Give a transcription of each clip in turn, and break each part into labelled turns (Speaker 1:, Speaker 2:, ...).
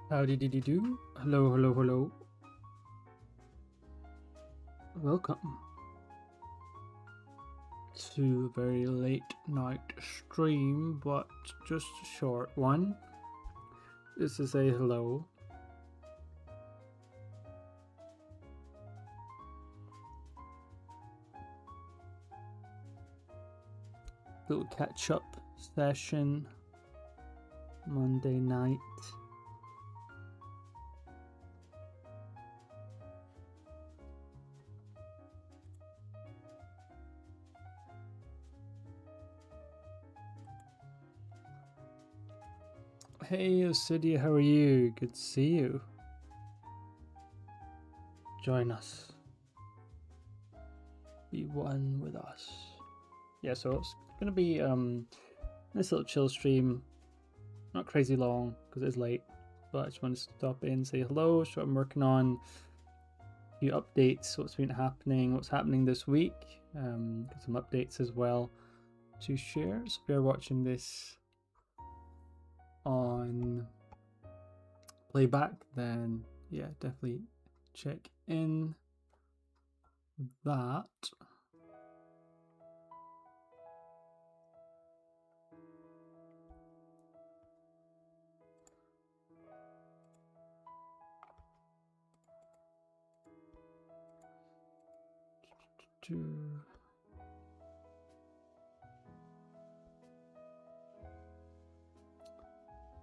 Speaker 1: Howdy did you do? Hello, hello, hello. Welcome to a very late night stream, but just a short one. Just to say hello. Little catch up session Monday night. Hey Osidia, how are you? Good to see you. Join us. Be one with us. Yeah, so it's gonna be nice little chill stream. Not crazy long because it is late, but I just want to stop in, say hello, show what I'm working on, a few updates, what's been happening, what's happening this week. Got some updates as well to share. So if you're watching this on playback, then yeah, definitely check in that.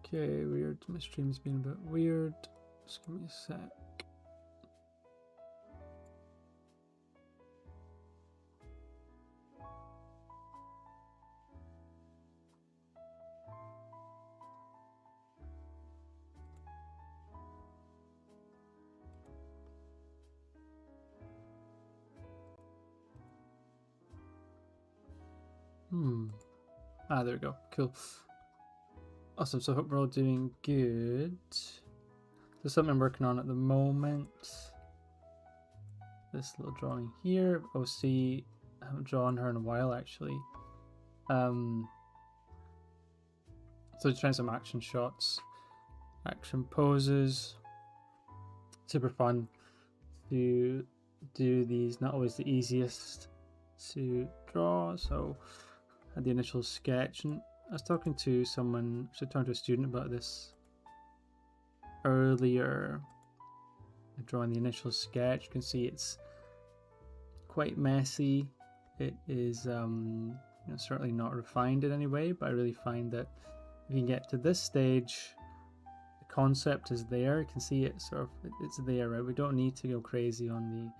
Speaker 1: Okay, weird. My stream's been a bit weird. Just give me a sec. There we go. Cool. Awesome. So I hope we're all doing good. There's something I'm working on at the moment. This little drawing here. OC, I haven't drawn her in a while actually. So just trying some action shots, action poses. Super fun to do these. Not always the easiest to draw. So I had the initial sketch, and I was talking to someone, actually talking to a student about this earlier. Drawing the initial sketch, you can see it's quite messy. It is certainly not refined in any way, but I really find that if you can get to this stage, the concept is there. You can see it sort of, it's there, right? We don't need to go crazy on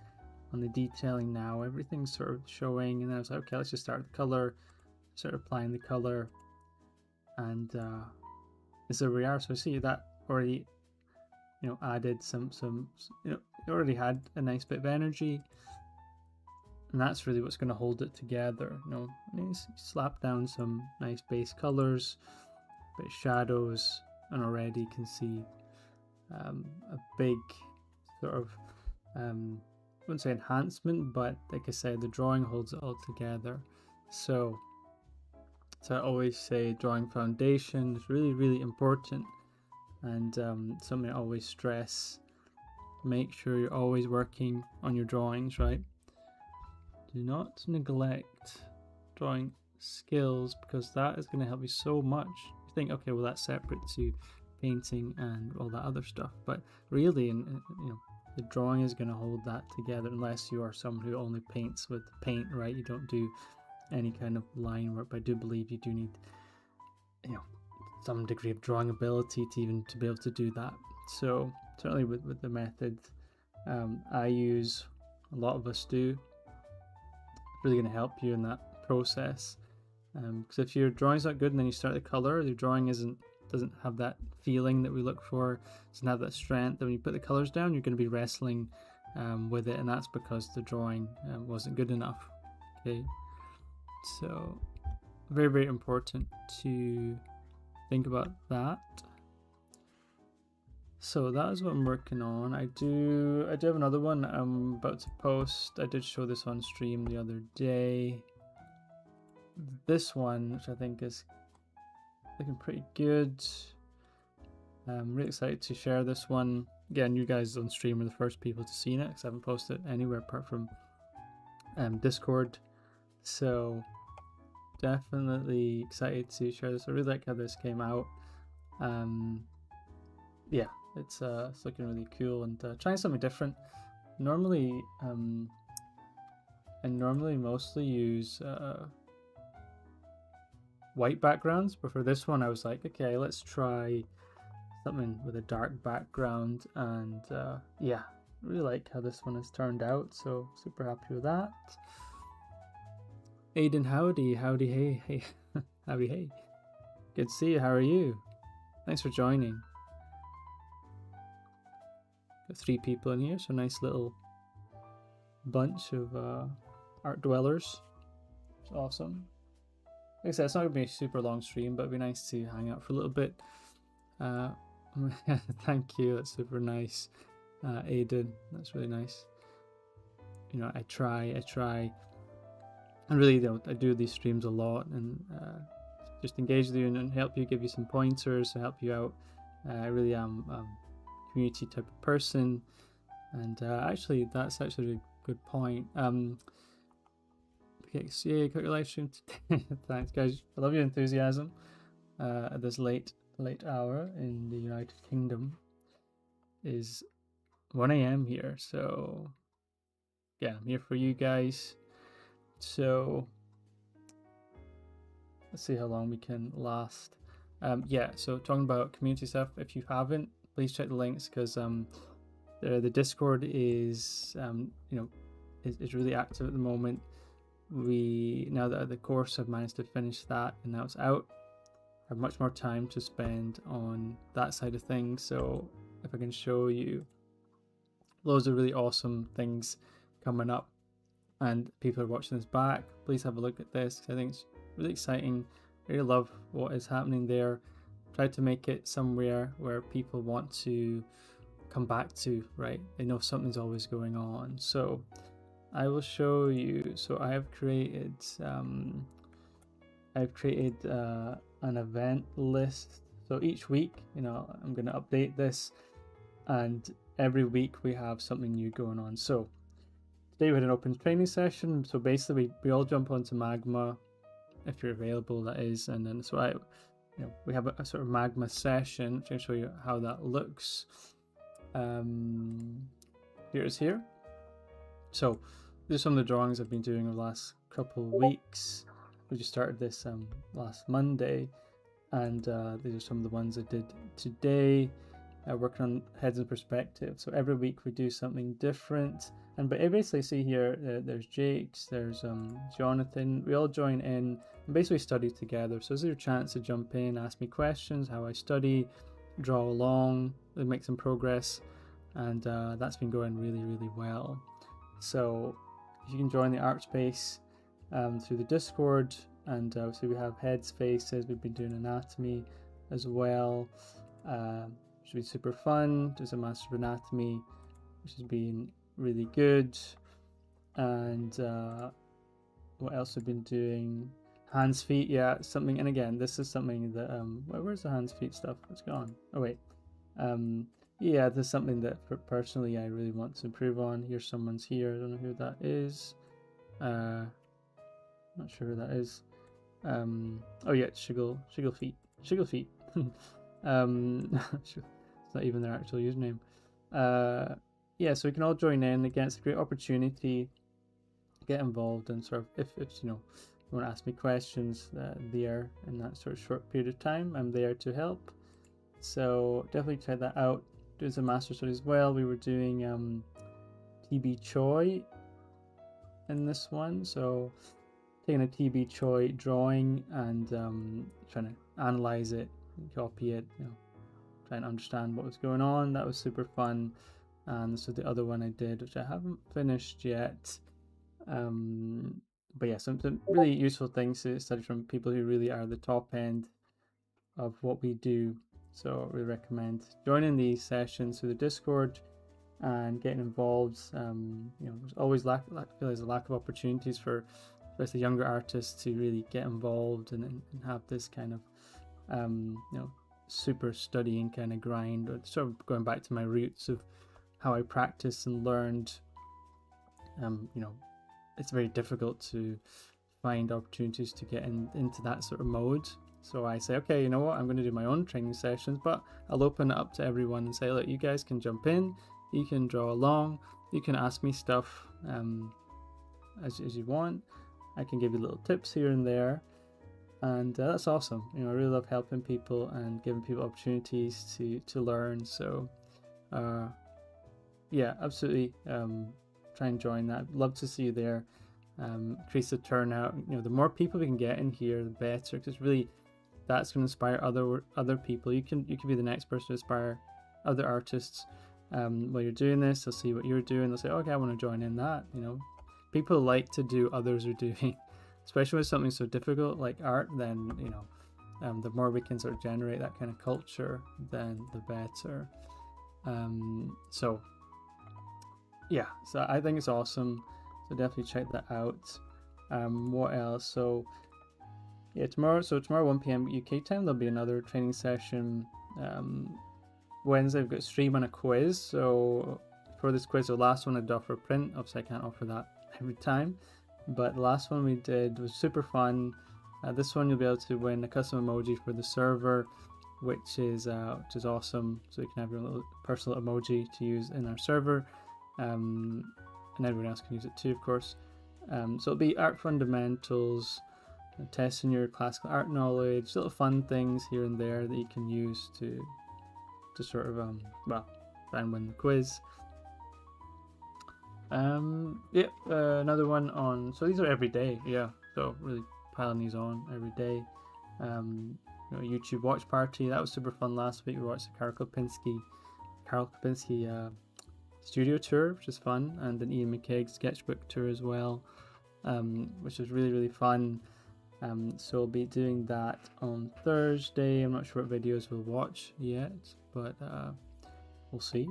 Speaker 1: the detailing now. Everything's sort of showing, and then I was like, okay, let's just start with the color, start applying the color, and so we are. So see that already, added some it already had a nice bit of energy, and that's really what's going to hold it together. Slap down some nice base colors, a bit of shadows, and already you can see a big sort of I wouldn't say enhancement, but like I said, the drawing holds it all together. So I always say drawing foundation is really, really important, and something I always stress. Make sure you're always working on your drawings, right? Do not neglect drawing skills, because that is going to help you so much. You think, okay, well, that's separate to painting and all that other stuff, but really, the drawing is going to hold that together, unless you are someone who only paints with paint, right? You don't do any kind of line work, but I do believe you do need, some degree of drawing ability to be able to do that. So certainly with the method I use, a lot of us do, it's really going to help you in that process. Because if your drawing's not good and then you start the color, your drawing doesn't have that feeling that we look for, doesn't have that strength. And when you put the colors down, you're going to be wrestling with it, and that's because the drawing wasn't good enough. Okay, so very, very important to think about that. So that is what I'm working on. I do have another one I'm about to post. I did show this on stream the other day. This one, which I think is looking pretty good. I'm really excited to share this one. Again, you guys on stream are the first people to see it because I haven't posted it anywhere apart from Discord. So definitely excited to share this. I really like how this came out. Yeah, it's looking really cool and trying something different. Normally, I normally mostly use white backgrounds, but for this one I was like, okay, let's try something with a dark background, and yeah, really like how this one has turned out, so super happy with that. Aiden, howdy, hey, howdy, hey. Good to see you, how are you? Thanks for joining. Got 3 people in here, so nice little bunch of art dwellers. It's awesome. Like I said, it's not going to be a super long stream, but it'd be nice to hang out for a little bit. Thank you, that's super nice. Aiden, that's really nice. You know, I try. And really, though, I do these streams a lot and just engage with you and help you, give you some pointers to help you out. I really am a community type of person, and actually, that's actually a good point. Okay, so yeah, you got your live stream today. Thanks, guys. I love your enthusiasm at this late hour in the United Kingdom. Is 1 a.m. here, so yeah, I'm here for you guys. So let's see how long we can last. Yeah, so talking about community stuff, if you haven't, please check the links, because the Discord is is really active at the moment. We, now that the course, have managed to finish that and now it's out, have much more time to spend on that side of things. So if I can show you, loads of really awesome things coming up, and people are watching this back, please have a look at this, because I think it's really exciting. I really love what is happening there. Try to make it somewhere where people want to come back to, right? They know something's always going on. So I will show you. So I have created an event list. So each week, I'm going to update this, and every week we have something new going on. So today we had an open training session. So basically, we all jump onto Magma, if you're available, that is, and then so we have a sort of Magma session, which I'll show you how that looks. Here. So these are some of the drawings I've been doing over the last couple of weeks. We just started this last Monday, and these are some of the ones I did today. Working on heads and perspective. So every week we do something different. And but I basically see here, there's Jake's, there's Jonathan. We all join in and basically study together. So this is your chance to jump in, ask me questions, how I study, draw along, make some progress, and that's been going really, really well. So you can join the art space through the Discord, and so we have heads, faces. We've been doing anatomy as well. Should be super fun. There's a Master of Anatomy, which has been really good. And what else we've been doing? Hands, feet, yeah, something. And again, this is something that where's the hands, feet stuff? It's gone. Oh wait. Yeah, this is something that personally I really want to improve on. Here's someone's here. I don't know who that is. Not sure who that is. Oh yeah, Shiggle feet. It's not even their actual username. Yeah, so we can all join in. Again, it's a great opportunity to get involved, and sort of if you want to ask me questions there in that sort of short period of time, I'm there to help. So definitely check that out. Doing some master study as well. We were doing TB Choi in this one, so taking a TB Choi drawing and trying to analyze it, copy it, trying to understand what was going on. That was super fun. And so the other one I did, which I haven't finished yet, but yeah, some really useful things to study from people who really are the top end of what we do. So we recommend joining these sessions through the Discord and getting involved. There's always there's a lack of opportunities for especially younger artists to really get involved and have this kind of super studying kind of grind, or sort of going back to my roots of how I practiced and learned. It's very difficult to find opportunities to get into that sort of mode. So I say, okay, you know what, I'm going to do my own training sessions, but I'll open it up to everyone and say, look, you guys can jump in, you can draw along, you can ask me stuff as you want. I can give you little tips here and there, and that's awesome. I really love helping people and giving people opportunities to learn. So yeah, absolutely. Try and join that. Love to see you there. Increase the turnout. The more people we can get in here, the better, because really that's going to inspire other people. You can be the next person to inspire other artists. While you're doing this, they'll see what you're doing, they'll say, okay, I want to join in that. People like to do others are doing, especially with something so difficult like art. Then the more we can sort of generate that kind of culture, then the better. So yeah, so I think it's awesome. So definitely check that out. What else? So yeah, tomorrow 1 p.m. UK time, there'll be another training session. Wednesday we've got a stream and a quiz. So for this quiz, the last one I did offer print. Obviously I can't offer that every time, but the last one we did was super fun. This one you'll be able to win a custom emoji for the server, which is awesome. So you can have your little personal emoji to use in our server. And everyone else can use it too, of course. So it'll be art fundamentals, testing your classical art knowledge, little fun things here and there that you can use to sort of try and win the quiz. Another one on. So these are every day, yeah. So really piling these on every day. YouTube watch party, that was super fun last week. We watched the Karl Kopinski studio tour, which is fun, and an Ian McKeag sketchbook tour as well, which was really, really fun. So we'll be doing that on Thursday. I'm not sure what videos we'll watch yet, but we'll see.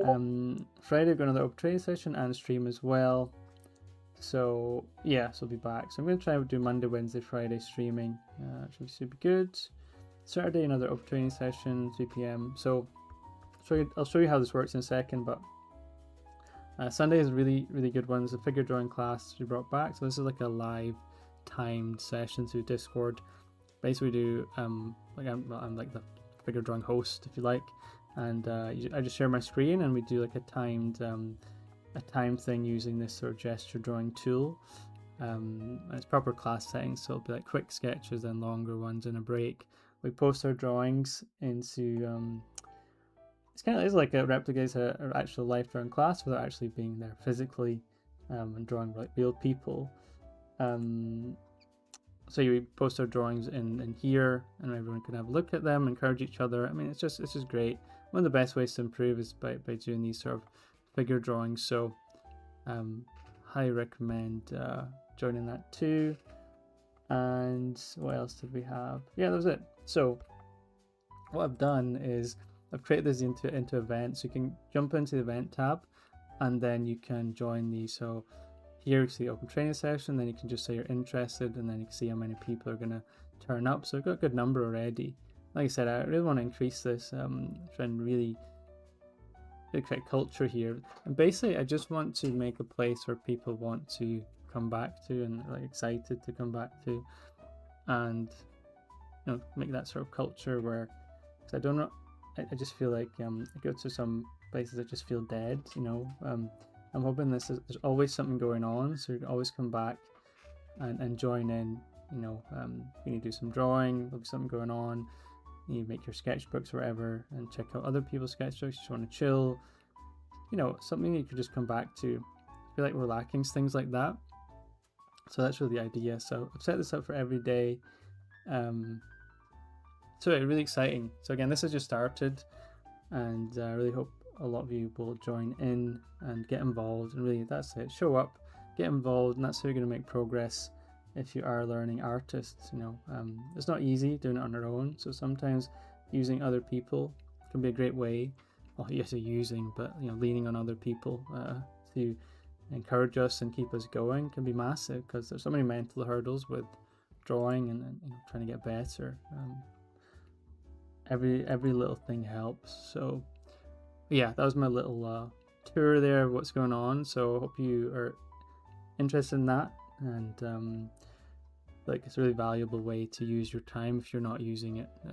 Speaker 1: Friday we've got another open training session and stream as well. So yeah, so I'll be back. So I'm going to try to do Monday, Wednesday, Friday streaming, which will be super good. Saturday another open training session, 3 p.m. So I'll show you how this works in a second, but Sunday is a really, really good one. There's a figure drawing class we brought back. So this is like a live timed session through Discord. Basically do I'm like the figure drawing host, if you like, and I just share my screen and we do like a time thing using this sort of gesture drawing tool. And it's proper class settings, so it'll be like quick sketches and longer ones in a break. We post our drawings into it's like a replicates an actual life drawing class without actually being there physically, and drawing like real people. So you post our drawings in here, and everyone can have a look at them, encourage each other. I mean, it's just great. One of the best ways to improve is by doing these sort of figure drawings. So highly recommend joining that too. And what else did we have? Yeah, that was it. So what I've done is I've created this into events. So you can jump into the event tab and then you can join these. So here you see open training session, then you can just say you're interested, and then you can see how many people are going to turn up. So I've got a good number already. Like I said, I really want to increase this, try and really create culture here. And basically I just want to make a place where people want to come back to and like excited to come back to, and make that sort of culture where, because I don't know, I just feel like I go to some places that just feel dead. I'm hoping there's always something going on, so you can always come back and join in. You need to do some drawing, there'll be something going on. You make your sketchbooks or whatever, and check out other people's sketchbooks. You just want to chill, something you could just come back to. I feel like we're lacking things like that, so that's really the idea. So I've set this up for every day. So it's really exciting. So again, this has just started, and I really hope a lot of you will join in and get involved. And really, that's it. Show up, get involved, and that's how you're going to make progress if you are learning artists. It's not easy doing it on our own. So sometimes using other people can be a great way. Well, yes, using, but leaning on other people to encourage us and keep us going can be massive, because there's so many mental hurdles with drawing and trying to get better. every little thing helps. So yeah, that was my little tour there of what's going on. So I hope you are interested in that, and like it's a really valuable way to use your time if you're not using it. If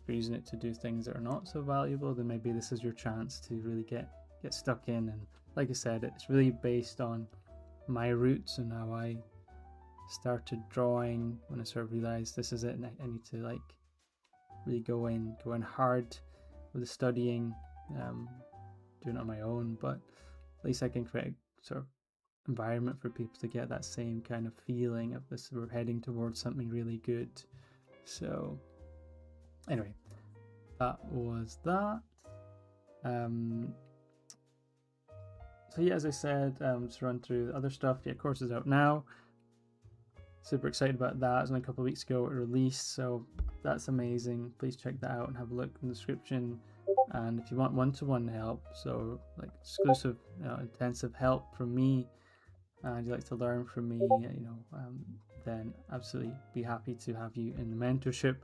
Speaker 1: you're using it to do things that are not so valuable, then maybe this is your chance to really get stuck in. And like I said, it's really based on my roots and how I started drawing when I sort of realized this is it, and I need to like really go in hard with the studying, doing it on my own, but at least I can create a sort of environment for people to get that same kind of feeling of this, we're heading towards something really good. So anyway, that was that. So yeah, as I said, just run through the other stuff. Yeah, course is out now. Super excited about that. It was only a couple of weeks ago it released, so that's amazing. Please check that out and have a look in the description. And if you want one-to-one help, so like exclusive, intensive help from me, and you'd like to learn from me, then absolutely be happy to have you in the mentorship.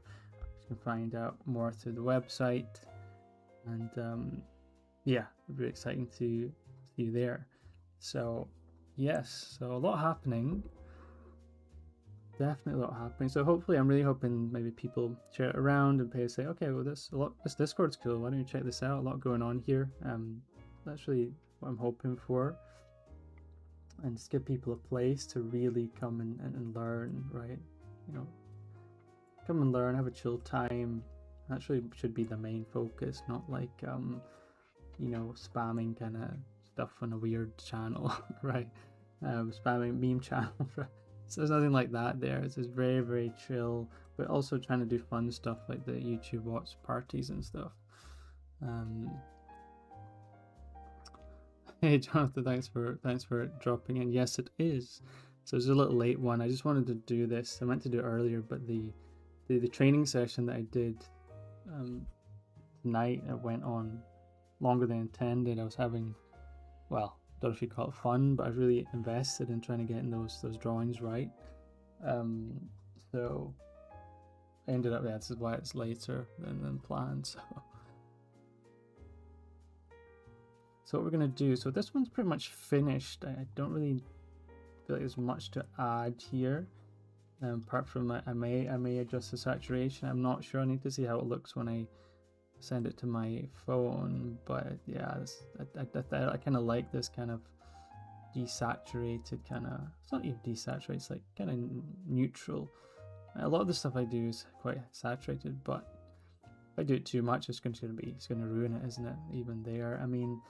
Speaker 1: You can find out more through the website, and yeah, it'll be exciting to see you there. So yes, so a lot happening. Definitely a lot happening. So hopefully, I'm really hoping maybe people share it around and say, okay, well this Discord's cool. Why don't you check this out? A lot going on here. That's really what I'm hoping for, and just give people a place to really come and learn, right? Come and learn, have a chill time. That really should be the main focus, not like spamming kind of stuff on a weird channel, right? Spamming meme channel. So there's nothing like that there. It's just very, very chill, but also trying to do fun stuff like the YouTube watch parties and stuff. Hey Jonathan, thanks for dropping in. Yes, it is. So it's a little late one. I just wanted to do this. I meant to do it earlier, but the training session that I did tonight, it went on longer than intended. I was having, well, don't know if you call it fun, but I was really invested in trying to get in those drawings right. So I ended up, this is why it's later than planned. So what we're gonna do, so this one's pretty much finished. I don't really feel like there's much to add here, apart from I may adjust the saturation. I'm not sure. I need to see how it looks when I send it to my phone, but yeah, I kind of like this kind of desaturated kind of, it's not even desaturated, it's like kind of neutral. A lot of the stuff I do is quite saturated, but if I do it too much, it's going to ruin it, isn't it? Even there, I mean,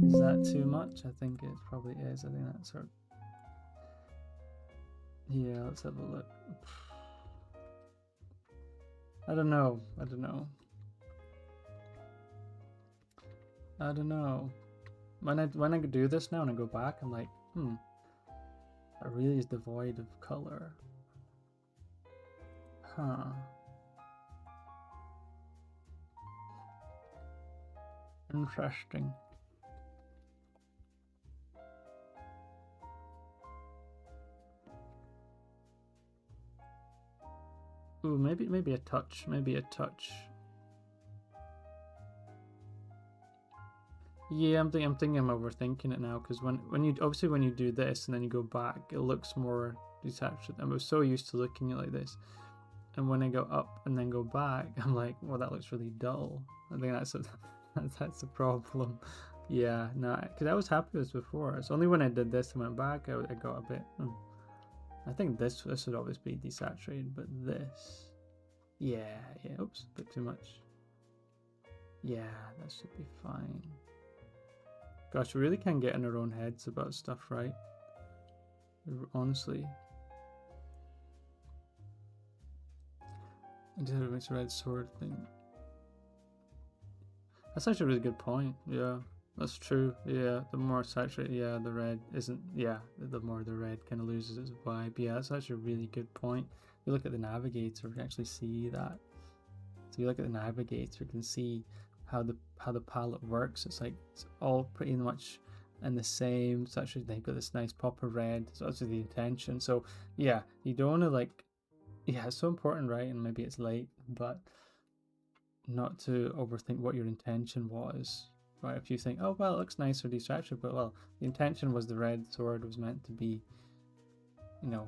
Speaker 1: is that too much? I think it probably is. I think that's sort of, yeah, let's have a look. I don't know. When I do this now and I go back, I'm like, it really is devoid of color. Huh. Interesting. Ooh, maybe a touch. Yeah, I'm thinking I'm overthinking it now, because when you do this and then you go back, it looks more desaturated. I was so used to looking at it like this, and when I go up and then go back, I'm like, well, that looks really dull. I think that's a problem. Yeah, no, because I was happy with this before. It's only when I did this and went back, I got a bit. I think this would always be desaturated, but this, yeah, oops, a bit too much. Yeah, that should be fine. Gosh, we really can get in our own heads about stuff, right? Honestly. I did have a mixed red sword thing. That's actually a really good point. Yeah, that's true. Yeah, the more saturated, yeah, the red isn't, yeah, the more the red kind of loses its vibe. Yeah, that's actually a really good point. If you look at the navigator, you can actually see that. So you look at the navigator, you can see how the palette works. It's like it's all pretty much in the same saturated. They've got this nice pop of red. So that's the intention. So yeah, you don't want to like yeah, it's so important, right? And maybe it's late, but not to overthink what your intention was, right? If you think, oh well, it looks nice or distraction, but well, the intention was the red sword was meant to be, the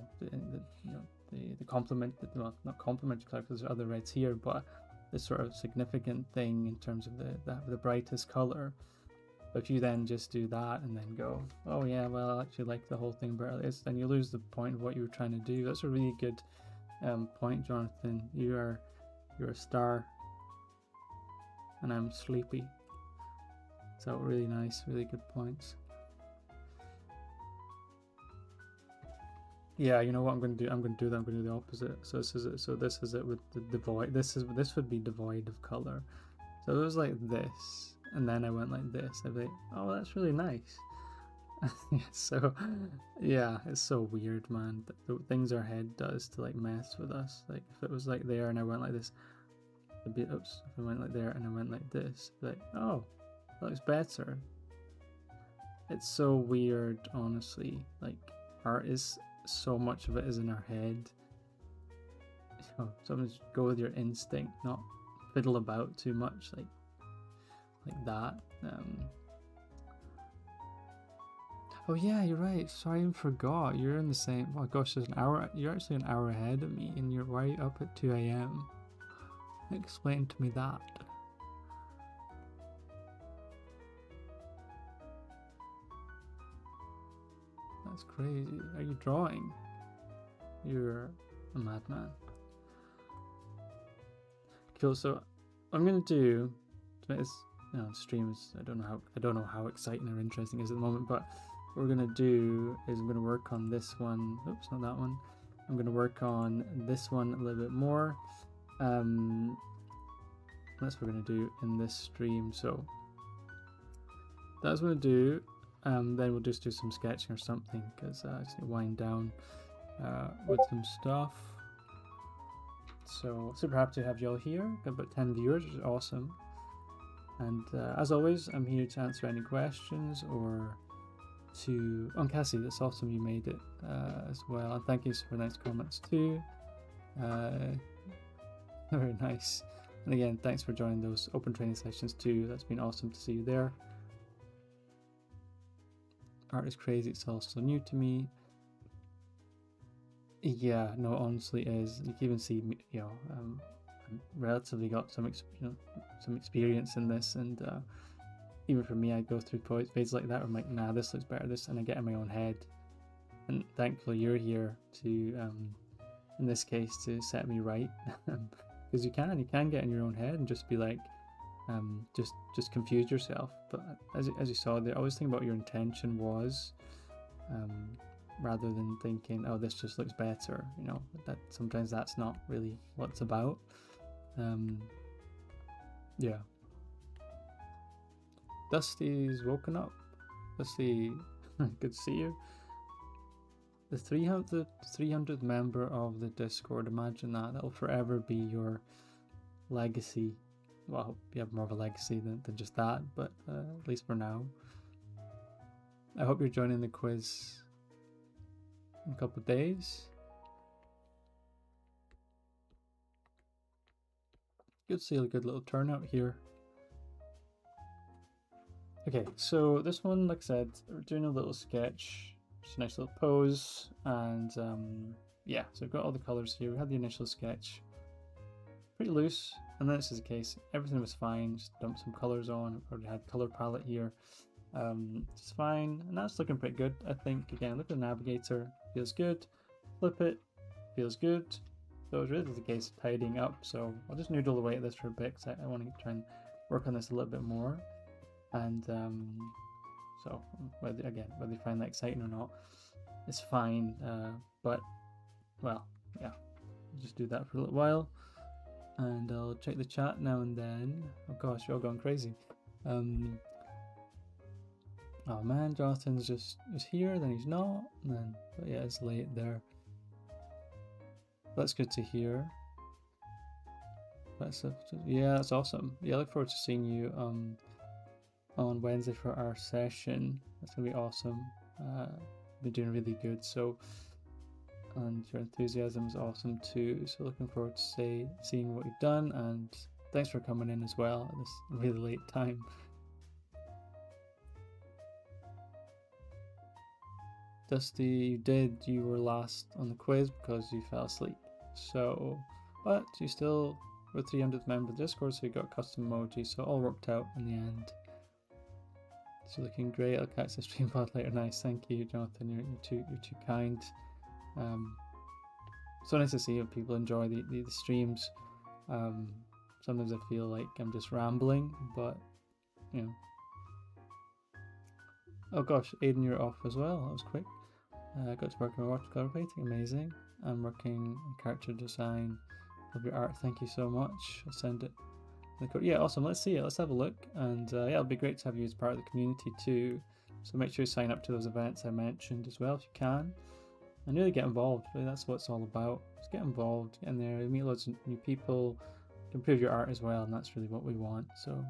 Speaker 1: complement, well, not complement because there's other reds here, but the sort of significant thing in terms of the brightest color. But if you then just do that and then go, oh yeah, well, I actually like the whole thing better, then you lose the point of what you were trying to do. That's a really good point, Jonathan. You're a star, and I'm sleepy. So really nice, really good points. Yeah, you know what I'm going to do? I'm going to do the opposite. So this is it. So this is it with the devoid. This would be devoid of color. So it was like this, and then I went like this. I'd be like, oh, that's really nice. So yeah, it's so weird, man. The things our head does to like mess with us. Like if it was like there and I went like this, it'd be oops. If I went like there and I went like this, like oh, that looks better. It's so weird, honestly. Like art is so much of it is in our head. Sometimes go with your instinct, not fiddle about too much, like that. Oh yeah, you're right. Sorry, I even forgot. You're in the same. Oh gosh, there's an hour. You're actually an hour ahead of me, and you're right up at 2 a.m. Explain to me that. That's crazy. Are you drawing? You're a madman. Cool. So I'm gonna do to make this stream is I don't know how exciting or interesting it is at the moment, but what we're gonna do is I'm gonna work on this one. Oops, not that one. I'm gonna work on this one a little bit more. That's what we're gonna do in this stream. So that's what we're gonna do. Then we'll just do some sketching or something because I just need to wind down with some stuff. So super happy to have you all here. Got about 10 viewers, which is awesome. And as always, I'm here to answer any questions or to... Oh, Cassie, that's awesome you made it as well. And thank you for nice comments too. Very nice. And again, thanks for joining those open training sessions too. That's been awesome to see you there. Art is crazy. It's all so new to me. Yeah, no, honestly is. You can even see, relatively got some experience in this, and even for me, I go through phases like that where I'm like, nah, this looks better, this, and I get in my own head. And thankfully, you're here to, in this case, to set me right, because you can get in your own head and just be like, just confuse yourself. But as you saw, I always think about what your intention was, rather than thinking, oh, this just looks better. That sometimes that's not really what it's about. Yeah. Dusty's woken up. Dusty, good to see you. The 300th member of the Discord. Imagine that. That'll forever be your legacy. Well, I hope you have more of a legacy than just that, but at least for now. I hope you're joining the quiz in a couple of days. Good to see a good little turnout here. Okay, so this one, like I said, we're doing a little sketch, just a nice little pose, and yeah, so I've got all the colors here. We had the initial sketch, pretty loose, and then this is the case. Everything was fine, just dumped some colors on. I've already had color palette here. It's fine, and that's looking pretty good, I think. Again, look at the navigator, feels good. Flip it, feels good. So it's really the case of tidying up, so I'll just noodle away at this for a bit because I want to try and work on this a little bit more. And so whether you find that exciting or not, it's fine. But well, yeah, I'll just do that for a little while, and I'll check the chat now and then. Oh gosh, you're all going crazy. Oh man, Jonathan's just here, then he's not, and then but yeah, it's late there. That's good to hear. That's awesome. Yeah, I look forward to seeing you on Wednesday for our session. That's gonna be awesome. Been doing really good. So and your enthusiasm is awesome too. So looking forward to seeing what you've done, and thanks for coming in as well at this really late time. Dusty, you were last on the quiz because you fell asleep. So, but you still were 300th member of the Discord, so you got custom emoji, so it all worked out in the end. So looking great. I'll catch the stream pod later. Nice, thank you, Jonathan. You're too kind. So nice to see if people enjoy the streams. Sometimes I feel like I'm just rambling, but you know. Oh gosh, Aiden, you're off as well. That was quick. I got to work on watercolor painting. Amazing. I'm working on character design of your art. Thank you so much. I'll send it. Yeah, awesome. Let's see it. Let's have a look. And yeah, it'll be great to have you as part of the community too. So make sure you sign up to those events I mentioned as well if you can. And really get involved. Really, that's what it's all about. Just get involved, get in there, meet loads of new people, improve your art as well, and that's really what we want. So.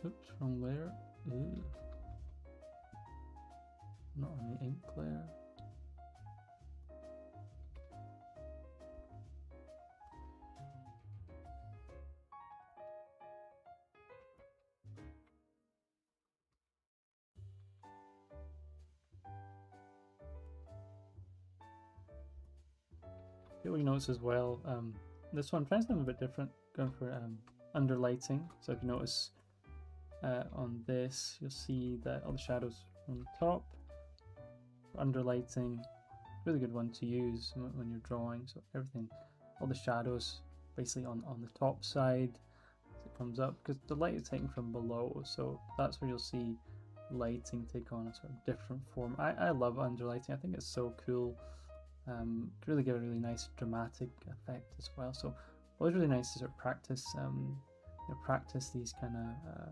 Speaker 1: Oops, wrong layer. Ooh. Not on the ink layer. What you notice as well, this one, I'm trying something a bit different, going for under lighting. So if you notice on this, you'll see that all the shadows on the top. Under lighting, really good one to use when you're drawing. So everything, all the shadows basically on the top side as it comes up, because the light is taken from below, so that's where you'll see lighting take on a sort of different form. I love underlighting. I think it's so cool. Could really give a really nice dramatic effect as well. So always really nice to sort of practice practice these kind of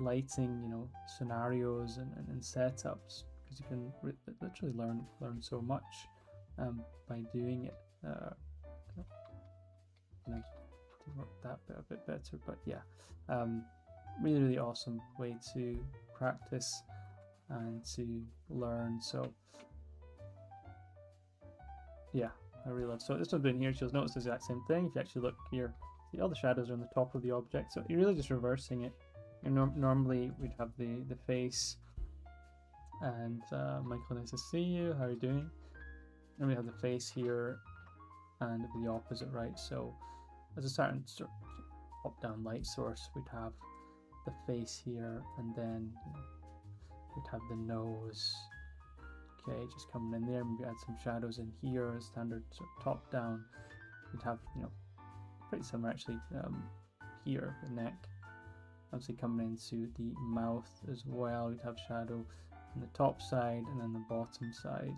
Speaker 1: lighting, scenarios and setups, because you can literally learn so much by doing it. To work that bit a bit better, but yeah, really awesome way to practice and to learn. So yeah, I really love. So this one's been here. You'll notice the exact same thing. If you actually look here, see all the shadows are on the top of the object. So you're really just reversing it. Normally we'd have the face. And Michael, nice to see you. How are you doing? And we have the face here, and the opposite, right? So as a certain sort of up-down light source, we'd have the face here, and then we'd have the nose. Okay, just coming in there. Maybe add some shadows in here, standard sort of top down. We'd have, pretty similar actually here, the neck. Obviously coming into the mouth as well, we'd have shadow on the top side, and then the bottom side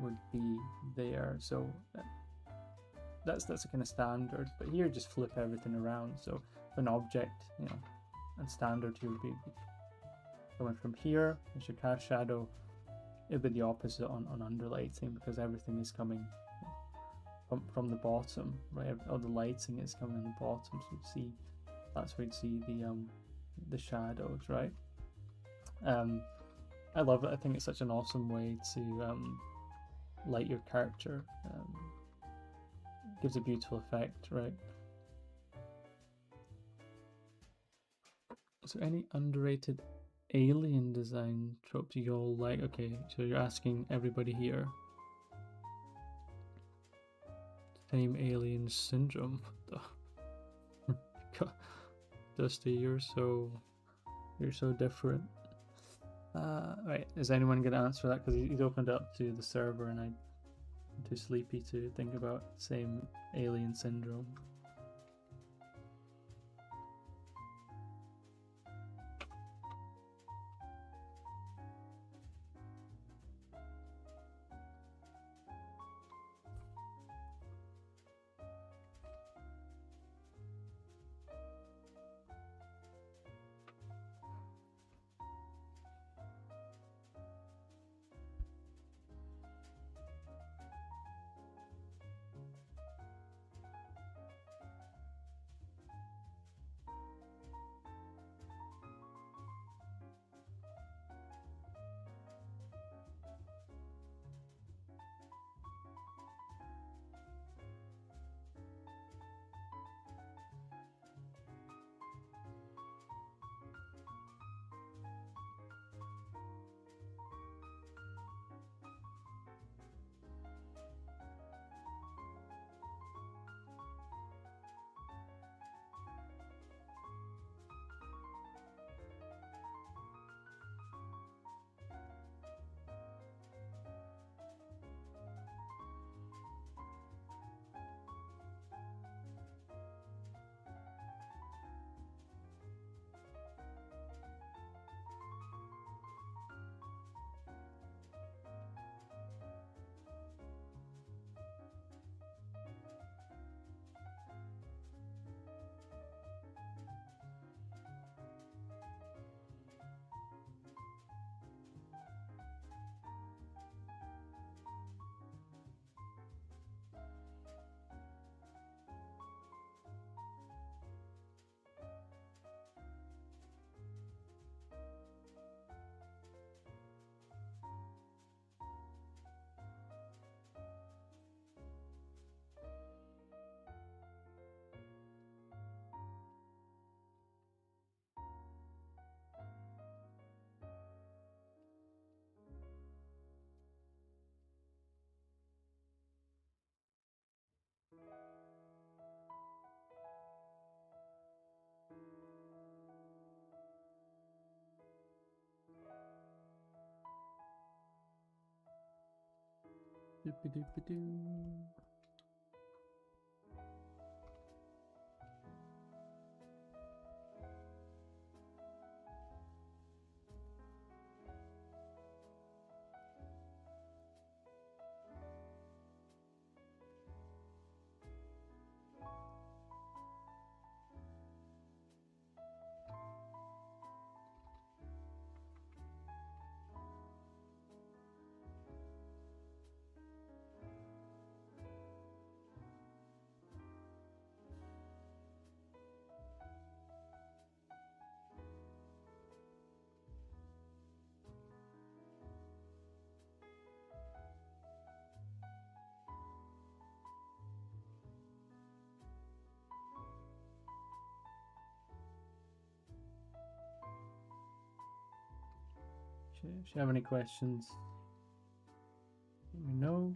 Speaker 1: would be there. So that's a kind of standard, but here just flip everything around. So an object, and standard here would be going from here, as your cast shadow. It would be the opposite on underlighting, because everything is coming from the bottom, right? All the lighting is coming in the bottom, so you see that's where you'd see the shadows, right? I love it. I think it's such an awesome way to light your character. Gives a beautiful effect, right? Is there any underrated alien design tropes you all like? Okay, so you're asking everybody here. Same alien syndrome. Dusty, you're so different. Right, is anyone gonna answer that? Because he's opened up to the server and I'm too sleepy to think about same alien syndrome. Doop-a-doop-a-doo. If you have any questions, let me know.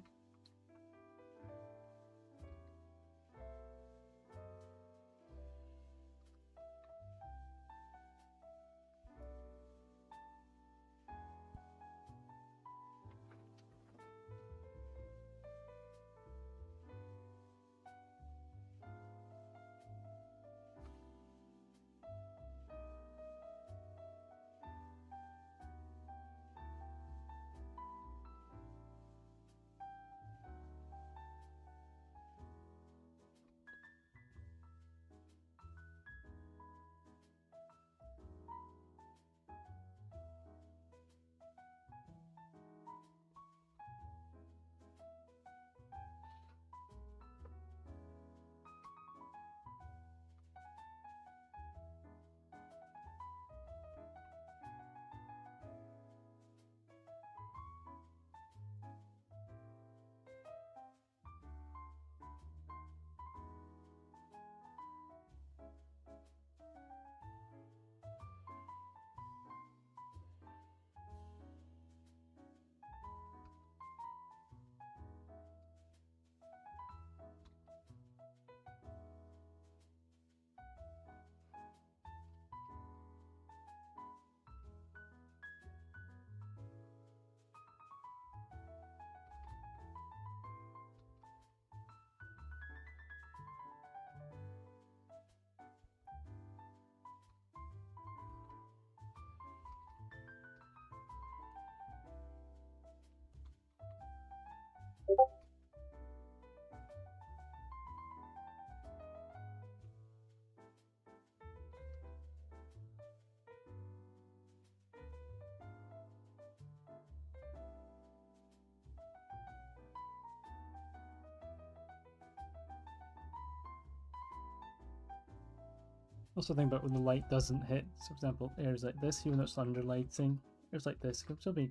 Speaker 1: Also think about when the light doesn't hit. So for example, areas like this, even though it's under lighting, areas like this could still be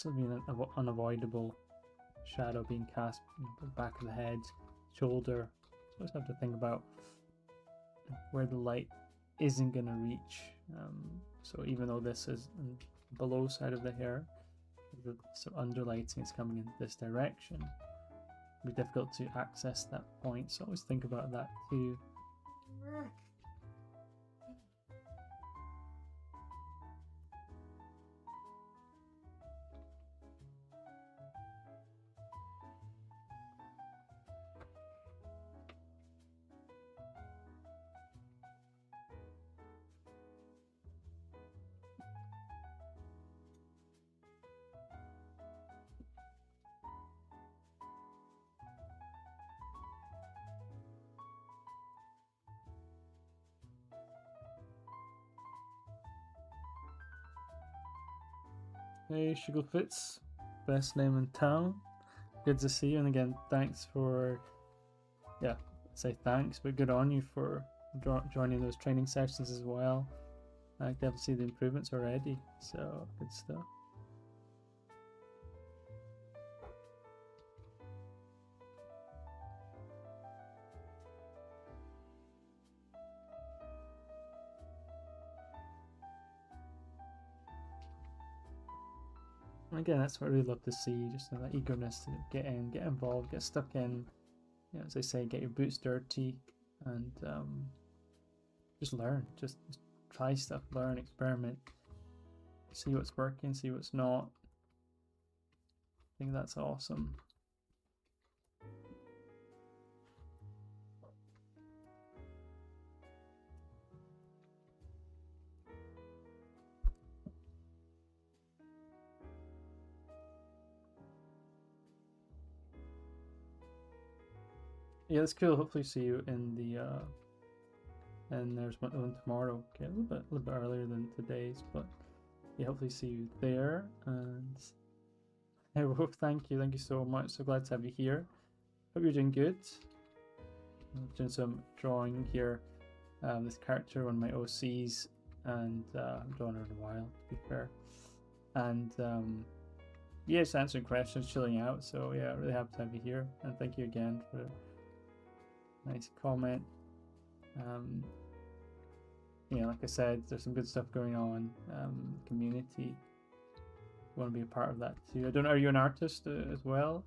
Speaker 1: an unavoidable shadow being cast, the back of the head, shoulder. So always have to think about where the light isn't going to reach. So even though this is below side of the hair, the sort of underlighting is coming in this direction, it'll be difficult to access that point. So always think about that too. Hey, Sugarfits, best name in town. Good to see you, and again, thanks for, yeah, I'd say thanks, but good on you for joining those training sessions as well. I can definitely see the improvements already, so good stuff. And again, that's what I really love to see, just that eagerness to get in, get involved, get stuck in, you know, as I say, get your boots dirty, and just learn, just try stuff, learn, experiment, see what's working, see what's not. I think that's awesome. yeah, that's cool. Hopefully, see you in the and there's one tomorrow. Okay, a little bit earlier than today's, but yeah, hopefully see you there. And hey, Wolf, thank you so much. So glad to have you here. Hope you're doing good. I'm doing some drawing here. This character, one of my OCs, and I've drawn her in a while, to be fair. And yeah, just answering questions, chilling out. So yeah, really happy to have you here, and thank you again for a nice comment. Yeah, like I said, there's some good stuff going on. Community, want to be a part of that too. I don't know, are you an artist as well?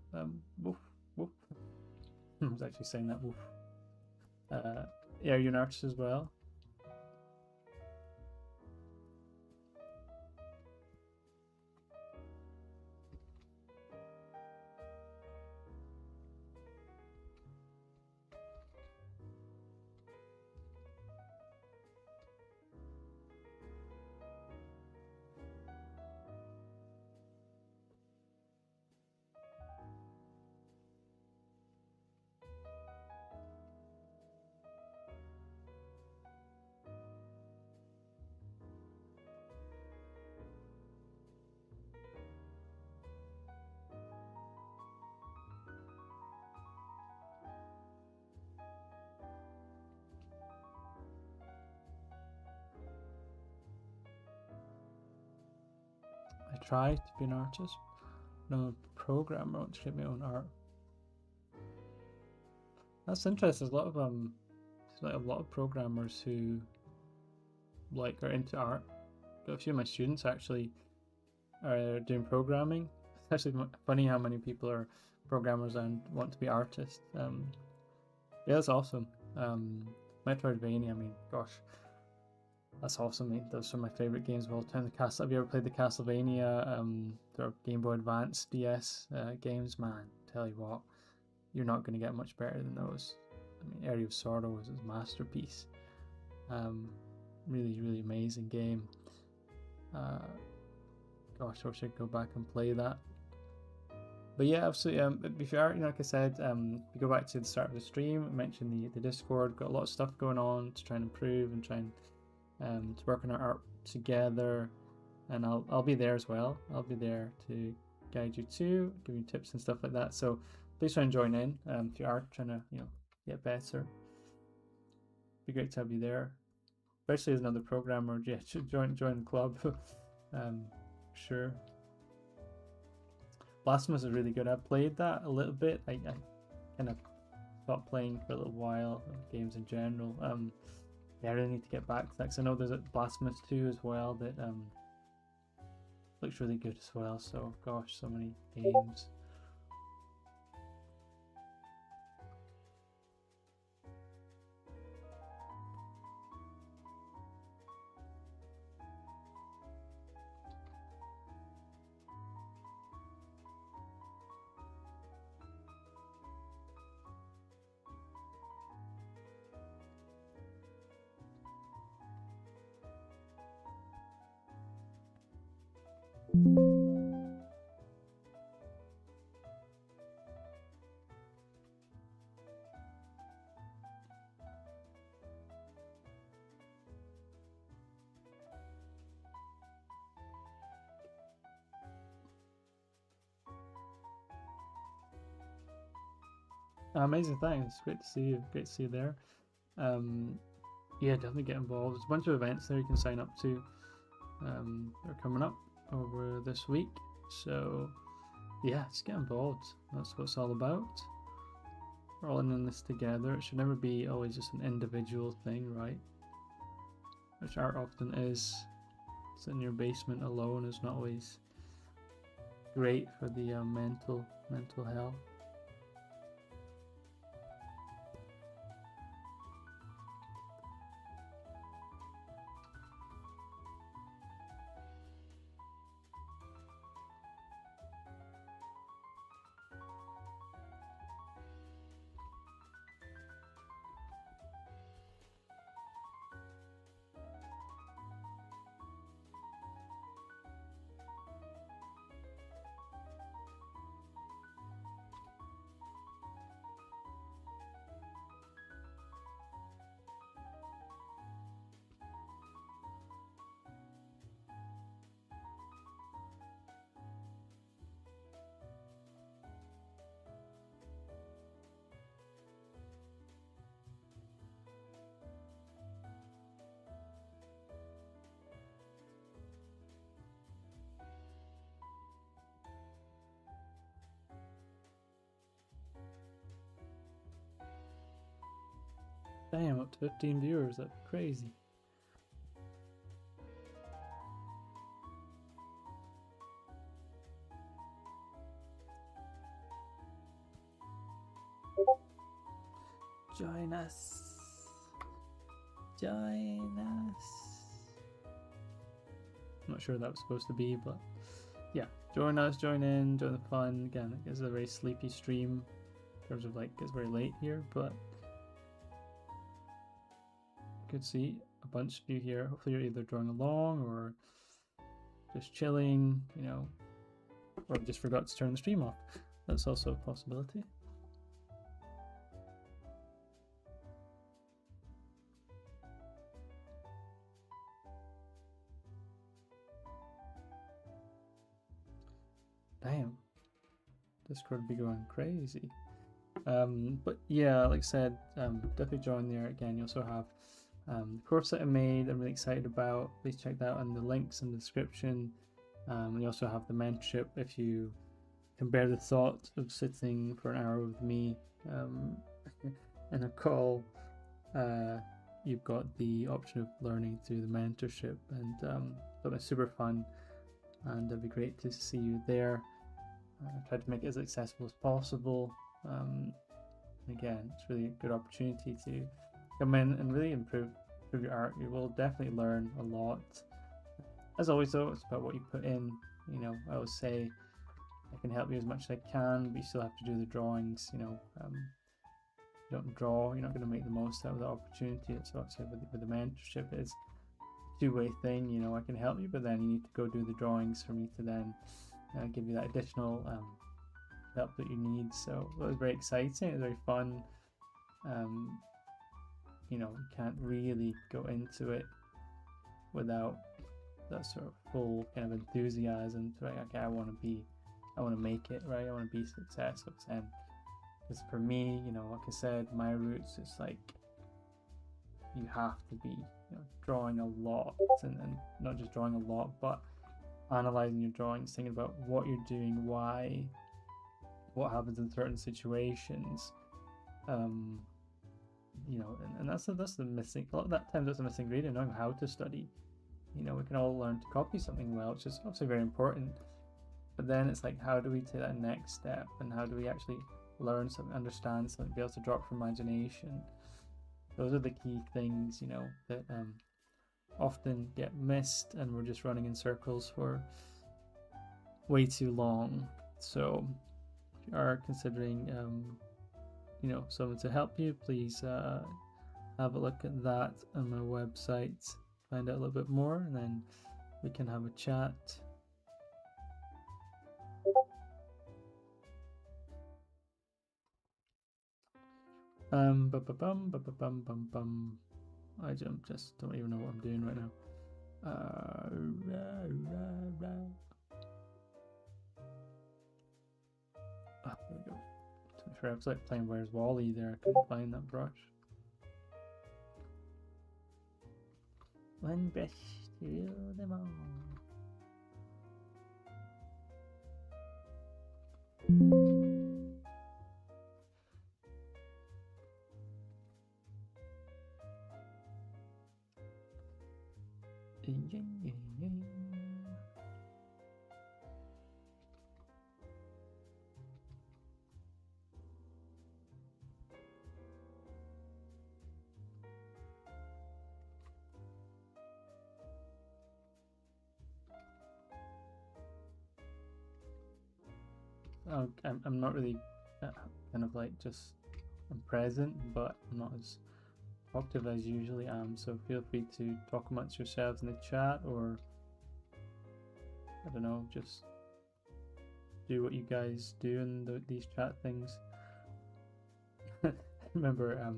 Speaker 1: Woof, woof. I was actually saying that, woof. Yeah, are you an artist as well? I try to be an artist. No programmer. I want to create my own art. That's interesting. There's a lot of programmers who are into art. Got a few of my students actually are doing programming. It's actually funny how many people are programmers and want to be artists. Yeah, that's awesome. Metroidvania. I mean, gosh, that's awesome, mate. Those are my favorite games of all time. Have you ever played the Castlevania, sort of Game Boy Advance, DS games? Man, tell you what, you're not going to get much better than those. I mean, Area of Sorrow was his masterpiece. Really, really amazing game. Gosh, I wish I could go back and play that. But yeah, absolutely. If you are, like I said, if you go back to the start of the stream, I mentioned the Discord. Got a lot of stuff going on to try and improve and try and to work on our art together, and I'll be there as well. I'll be there to guide you too, give you tips and stuff like that. So please try and join in if you are trying to get better. Be great to have you there, especially as another programmer. Yeah, join the club. Sure. Blasphemous is really good. I played that a little bit. I kind of stopped playing for a little while, games in general. Yeah, I really need to get back to that because I know there's a Blasphemous 2 as well that looks really good as well. So gosh, so many games. Amazing, thanks. Great to see you. Great to see you there. Yeah, definitely get involved. There's a bunch of events there you can sign up to. They're coming up over this week. So yeah, just get involved. That's what it's all about. We're all in this together. It should never be always just an individual thing, right? Which art often is. Sitting in your basement alone is not always great for the mental health. Damn, up to 15 viewers, that's crazy. Join us. Join us. I'm not sure what that was supposed to be, but yeah, join us, join in, join the fun. Again, it's a very sleepy stream in terms of like it's very late here, but you could see a bunch of you here. Hopefully you're either drawing along or just chilling, you know, or just forgot to turn the stream off. That's also a possibility. Damn, Discord would be going crazy. But yeah, like I said, definitely join there. Again, you also have the course that I made, I'm really excited about. Please check that out, and the links in the description. And you also have the mentorship if you can bear the thought of sitting for an hour with me in a call. You've got the option of learning through the mentorship, and that was super fun, and it'd be great to see you there. I tried to make it as accessible as possible. Again, it's really a good opportunity to come in and really improve your art. You will definitely learn a lot. As always though, it's about what you put in. You know, I always say I can help you as much as I can, but you still have to do the drawings. You know, if you don't draw, you're not going to make the most out of the opportunity. It's obviously with the mentorship, it's a two-way thing. You know, I can help you, but then you need to go do the drawings for me to then give you that additional help that you need. So it was very exciting. It was very fun. You know, you can't really go into it without that sort of full kind of enthusiasm to like, okay, I want to make it, right? I want to be successful. And because for me, you know, like I said, my roots, it's like you have to be, you know, drawing a lot, and not just drawing a lot, but analyzing your drawings, thinking about what you're doing, why, what happens in certain situations. You know, and that's the missing, a lot of that time that's the missing ingredient, knowing how to study. You know, we can all learn to copy something well, which is obviously very important, but then it's like, how do we take that next step, and how do we actually learn something, understand something, be able to drop from imagination? Those are the key things, you know, that often get missed, and we're just running in circles for way too long. So if you are considering you know, someone to help you, please have a look at that on my website, find out a little bit more, and then we can have a chat. I just don't even know what I'm doing right now. There we go. To be fair, I was like playing Where's Wally there. I couldn't find that brush. One brush to rule them all. I'm not really kind of like just, I'm present, but I'm not as talkative as usually am, so feel free to talk amongst yourselves in the chat, or I don't know, just do what you guys do in these chat things. I remember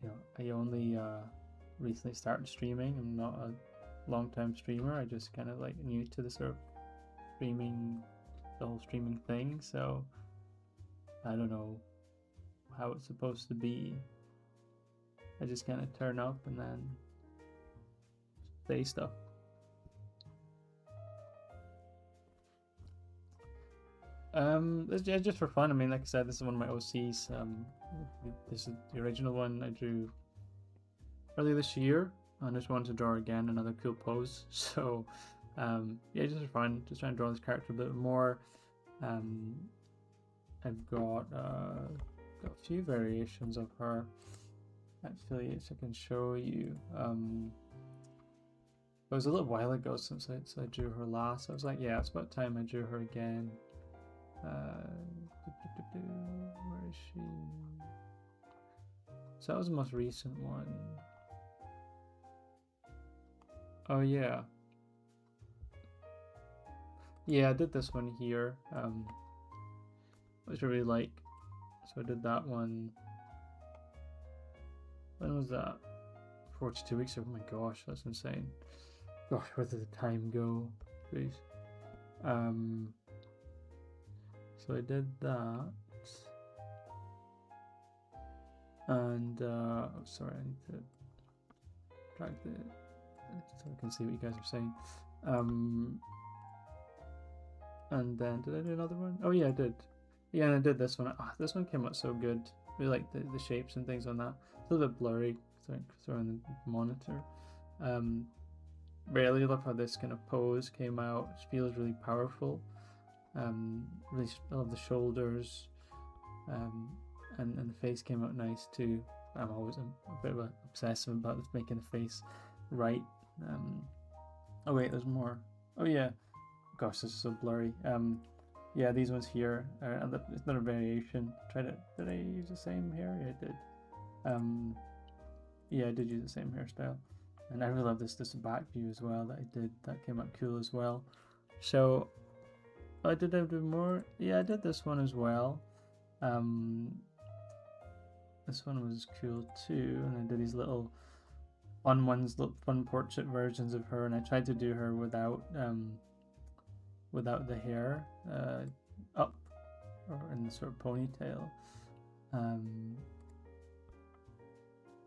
Speaker 1: you know, I only recently started streaming. I'm not a long-time streamer. I just kind of like new to the sort of streaming, the whole streaming thing, so I don't know how it's supposed to be. I just kind of turn up and then say stuff. It's just for fun. I mean, like I said, this is one of my OCs. This is the original one I drew earlier this year. I just wanted to draw again another cool pose. So, yeah, just for fun. Just trying to draw this character a bit more. I've got a few variations of her. Actually, I can show you. It was a little while ago since I drew her last. I was like, yeah, it's about time I drew her again. Where is she? So that was the most recent one. Oh yeah. Yeah, I did this one here. Which I really like. So I did that one. When was that? 42 weeks ago. Oh my gosh, that's insane. Gosh, where did the time go? Please. So I did that. And oh, sorry, I need to drag the so I can see what you guys are saying. And then did I do another one? Oh yeah, I did. Yeah, and I did this one. Oh, this one came out so good. Really like the shapes and things on that. It's a little bit blurry because I'm on the monitor. Really love how this kind of pose came out. It feels really powerful. Really love the shoulders. And the face came out nice too. I'm a bit of a obsessive about making the face right. Oh wait, there's more. Oh yeah, gosh, this is so blurry. Yeah, these ones here, and it's another variation. Did I use the same hair? Yeah, I did. Yeah, I did use the same hairstyle, and I really love this back view as well that I did. That came out cool as well. So, did I do more? Yeah, I did this one as well. This one was cool too, and I did these little fun portrait versions of her, and I tried to do her without the hair up or in the sort of ponytail.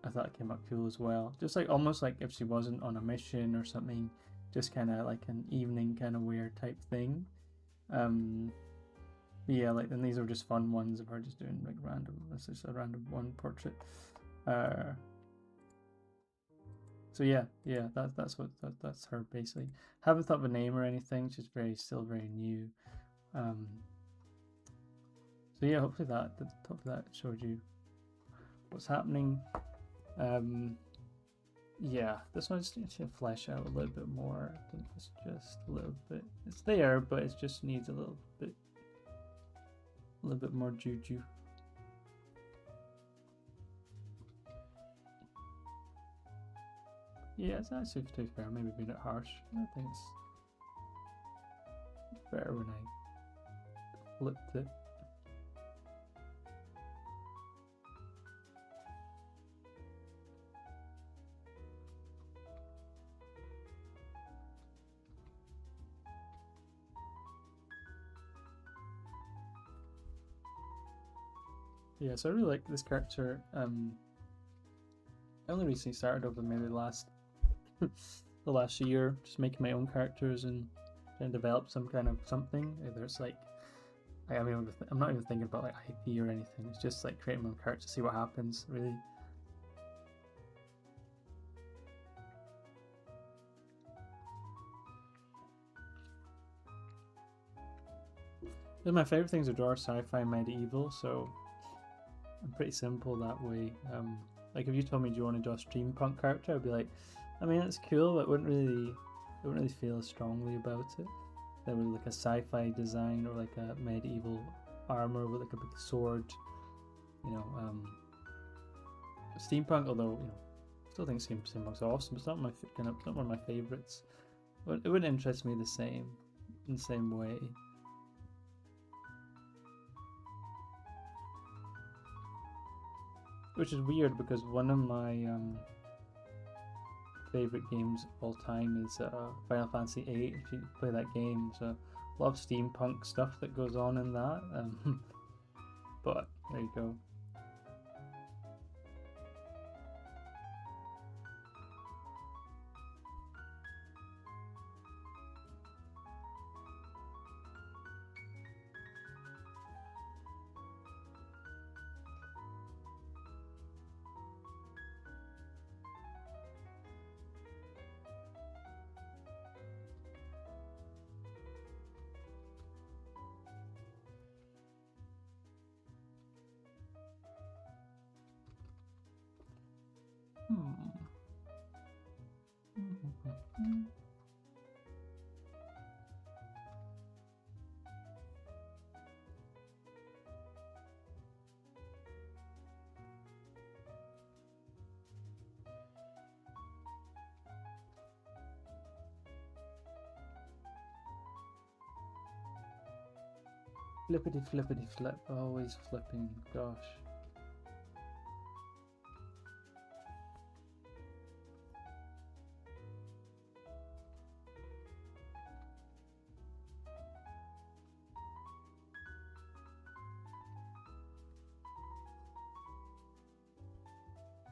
Speaker 1: I thought it came out cool as well, just like almost like if she wasn't on a mission or something, just kind of like an evening kind of wear type thing. Yeah, like, and these are just fun ones of her just doing like random. This is a random one portrait. So yeah, that's her basically. Haven't thought of a name or anything. She's still very new. So yeah, hopefully that showed you what's happening. Yeah, this one just needs to flesh out a little bit more. I think it's just a little bit. It's there, but it just needs a little bit more juju. Yeah, it's actually, to be fair, maybe being a bit harsh. I think it's better when I flipped it. Yeah, so I really like this character. I only recently started over maybe the last year, just making my own characters and trying to develop some kind of something. Either it's like, I'm not even thinking about like IP or anything. It's just like creating my own character to see what happens. Really. My favorite things to draw are sci-fi and medieval, so I'm pretty simple that way. Like if you told me do you want to draw a steampunk character, I'd be like, I mean it's cool, but I wouldn't really feel as strongly about it. There was like a sci-fi design or like a medieval armor with like a big sword, steampunk. Although I still think steampunk's awesome. It's not not one of my favorites. But it wouldn't interest me in the same way. Which is weird because one of my favorite games of all time is Final Fantasy VIII. If you play that game, there's a lot of steampunk stuff that goes on in that. But there you go. Flippity flippity flip, always flipping, gosh.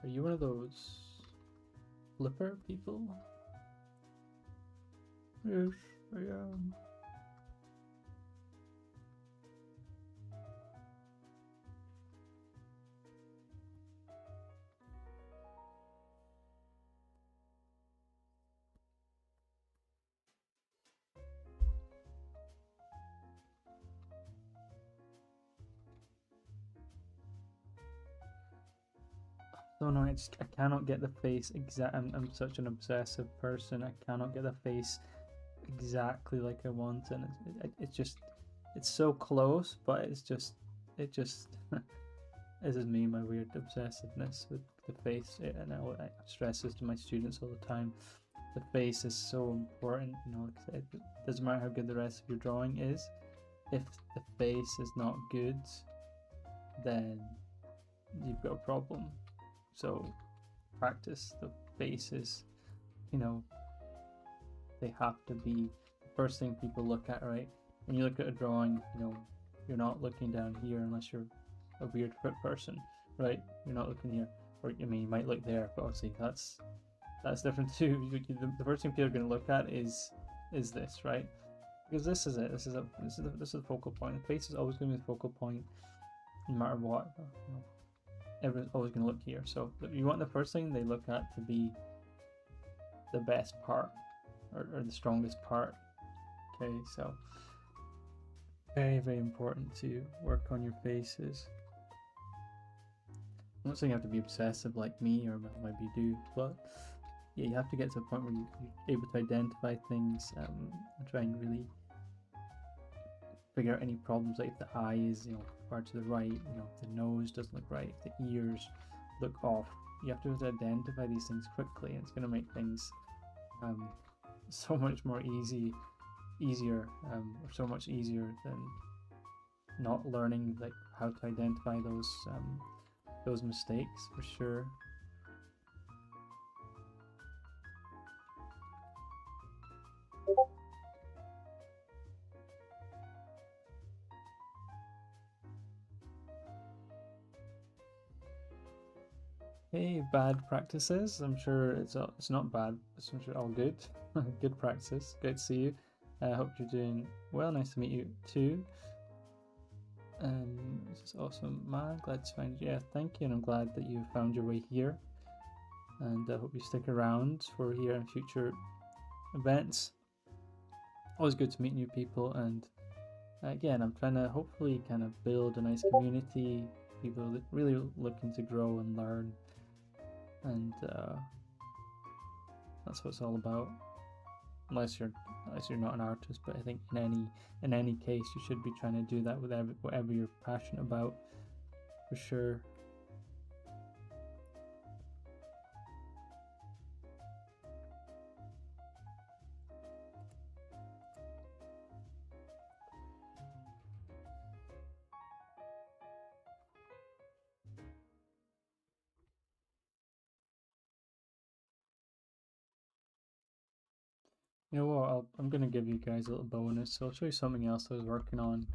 Speaker 1: Are you one of those flipper people? Yes, I am. So no, I cannot get the face exact. I'm such an obsessive person. I cannot get the face exactly like I want, and it's just it's so close, but it just this is me, my weird obsessiveness with the face, and I stress this to my students all the time. The face is so important, you know. It doesn't matter how good the rest of your drawing is. If the face is not good, then you've got a problem. So practice the faces, you know, they have to be the first thing people look at, right? When you look at a drawing, you know, you're not looking down here unless you're a weird foot person, right? You're not looking here, or I mean, you might look there, but obviously that's different too. The first thing people are going to look at is this, right? Because this is it. This is the focal point. The face is always going to be the focal point, no matter what. You know, everyone's always going to look here. So you want the first thing they look at to be the best part, or the strongest part. Okay, so very, very important to work on your faces. I'm not saying you have to be obsessive like me, or maybe you do, but yeah, you have to get to a point where you're able to identify things, and try and really figure out any problems, like if the eye is, you know, far to the right, you know, if the nose doesn't look right, if the ears look off. You have to identify these things quickly, and it's going to make things so much more easier, or so much easier than not learning like how to identify those mistakes, for sure. Hey, bad practices. I'm sure it's not bad. It's I'm sure all good. Good practice. Great to see you. I hope you're doing well. Nice to meet you too. This is awesome, man. Glad to find you. Yeah, thank you, and I'm glad that you found your way here. And I hope you stick around for here and future events. Always good to meet new people, and again, I'm trying to hopefully kind of build a nice community. People that really looking to grow and learn, and that's what it's all about. Unless you're not an artist, but I think in any case you should be trying to do that with whatever you're passionate about, for sure. You know what? I'm gonna give you guys a little bonus. So I'll show you something else I was working on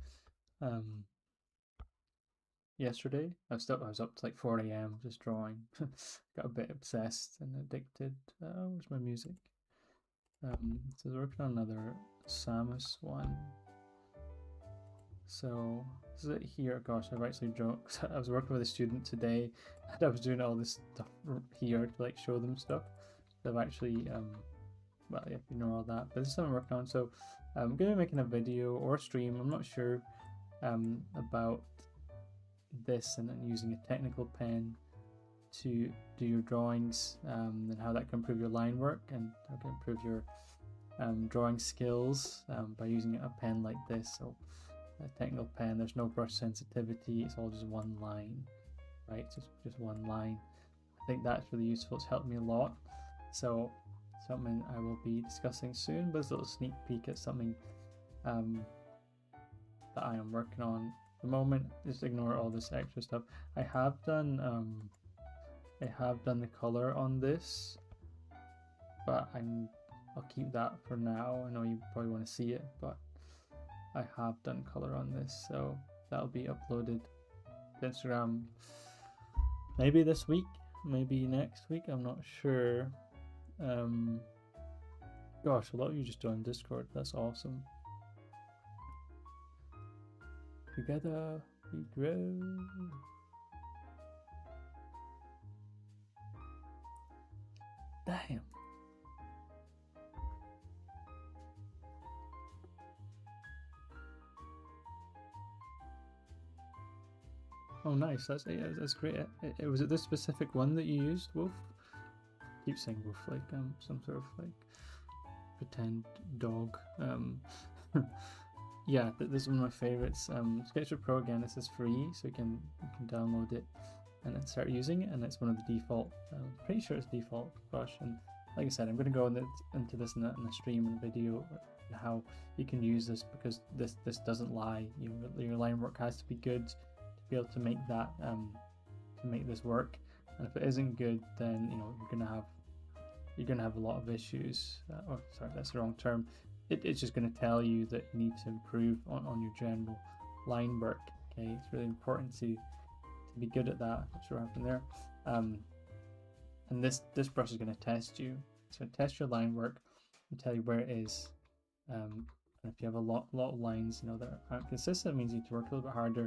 Speaker 1: yesterday. I was up to like 4 a.m. just drawing. Got a bit obsessed and addicted. Where's my music? So I was working on another Samus one. So this is it here. Gosh, I've actually drawn. I was working with a student today, and I was doing all this stuff here to like show them stuff. So I've actually well, yeah, you know all that. But this is what I'm working on. So I'm gonna be making a video or a stream. I'm not sure about this, and then using a technical pen to do your drawings, and how that can improve your line work and how it can improve your drawing skills by using a pen like this. So a technical pen, there's no brush sensitivity, it's all just one line, right? Just one line. I think that's really useful. It's helped me a lot. So something I will be discussing soon, but it's a little sneak peek at something that I am working on at the moment. Just ignore all this extra stuff. I have done the color on this, but I'll keep that for now. I know you probably want to see it, but I have done color on this, so that'll be uploaded to Instagram maybe this week, maybe next week, I'm not sure. Gosh, a lot of you just joined Discord, that's awesome. Together we grow. Damn. Oh, nice. That's great. Was it this specific one that you used, Wolf? I keep saying Wolf like some sort of like pretend dog. Yeah, this is one of my favorites. Sketchbook Pro, again, this is free, so you can download it and then start using it, and it's one of the default. I'm pretty sure it's default brush, and like I said, I'm going to go into this in a stream and a video how you can use this, because this doesn't lie. Your line work has to be good to be able to make that to make this work, and if it isn't good, then you're gonna have a lot of issues. Oh, sorry, that's the wrong term. It's just going to tell you that you need to improve on your general line work. Okay, it's really important to be good at that. That's what happened there. And this brush is going to test you. It's going to test your line work and tell you where it is. And if you have a lot of lines, that aren't consistent, it means you need to work a little bit harder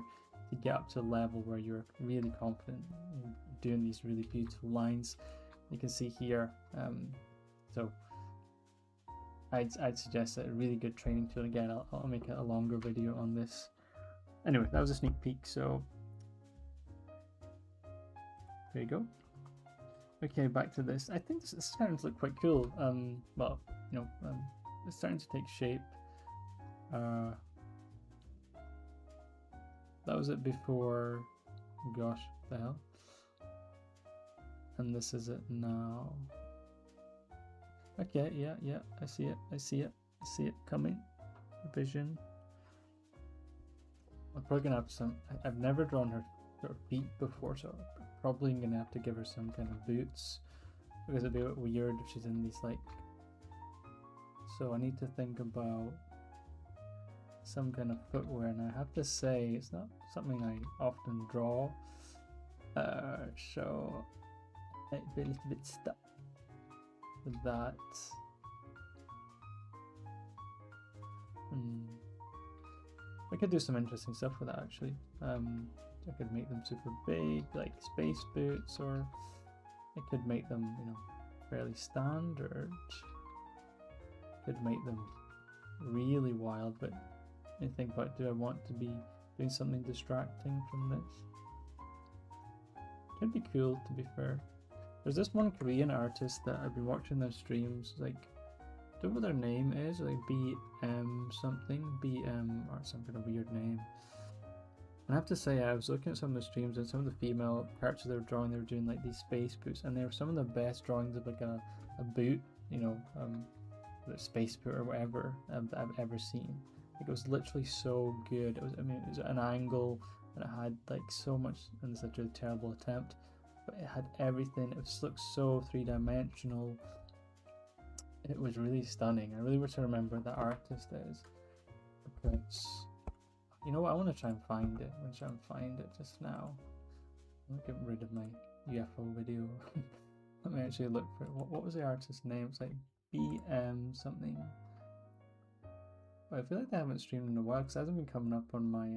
Speaker 1: to get up to a level where you're really confident in doing these really beautiful lines. You can see here. So I'd suggest that a really good training tool. Again, I'll make a longer video on this. Anyway, that was a sneak peek, so there you go. Okay, back to this. I think this is starting to look quite cool. Well, it's starting to take shape. That was it before. Gosh, what the hell? And this is it now. Okay, yeah, I see it coming. Vision. I'm probably gonna have some. I've never drawn her feet before, so I'm probably gonna have to give her some kind of boots, because it'd be a bit weird if she's in these like. So I need to think about some kind of footwear, and I have to say it's not something I often draw, so I'd be a little bit stuck with that. I could do some interesting stuff with that, actually. I could make them super big, like space boots, or I could make them, fairly standard. Could make them really wild, but I think about, do I want to be doing something distracting from this? Could be cool, to be fair. There's this one Korean artist that I've been watching their streams, like, I don't know what their name is, like BM something, BM, or some kind of weird name. And I have to say, I was looking at some of the streams, and some of the female characters they were drawing, they were doing like these space boots, and they were some of the best drawings of like a boot, a space boot or whatever, that I've ever seen. Like, it was literally so good. It was an angle, and it had like so much, and it's such a terrible attempt, but it had everything. It looked so three-dimensional. It was really stunning. I really wish I remember what the artist is, because you know what, I want to try and find it. I'm going to try and find it just now. I'm going to get rid of my UFO video. Let me actually look for it. What was the artist's name? It's like BM something. But I feel like they haven't streamed in a while, because it hasn't been coming up on my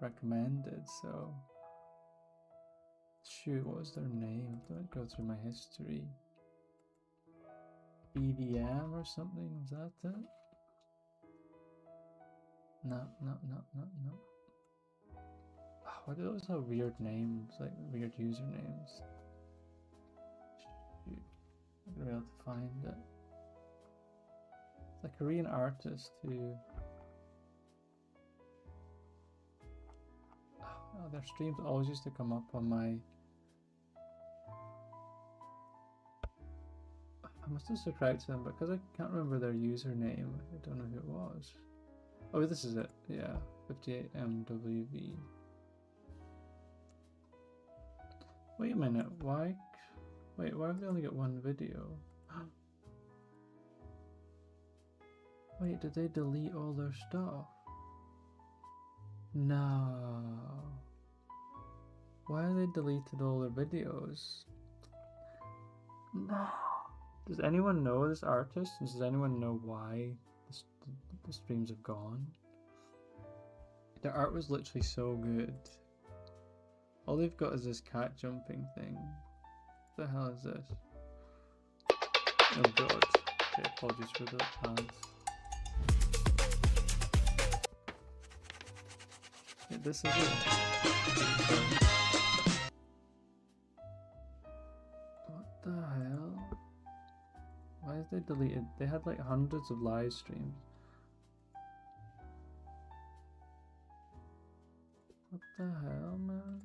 Speaker 1: recommended. So shoot, what was their name? Don't go through my history. BVM or something? Is that it? No. Why do they always have weird names, like weird usernames? Shoot, I'm gonna be able to find it. It's a Korean artist who. Oh, their streams always used to come up on my. I must have subscribed to them, but because I can't remember their username, I don't know who it was. Oh, this is it. Yeah, 58MWV. Wait a minute. Why? Wait, why have they only got one video? Wait, did they delete all their stuff? No. Why have they deleted all their videos? No. Does anyone know this artist? Does anyone know why the streams have gone? The art was literally so good. All they've got is this cat jumping thing. What the hell is this? Oh god. Okay, apologies for the pants. Yeah, this is it. What the hell? Why is they deleted? They had like hundreds of live streams. What the hell, man?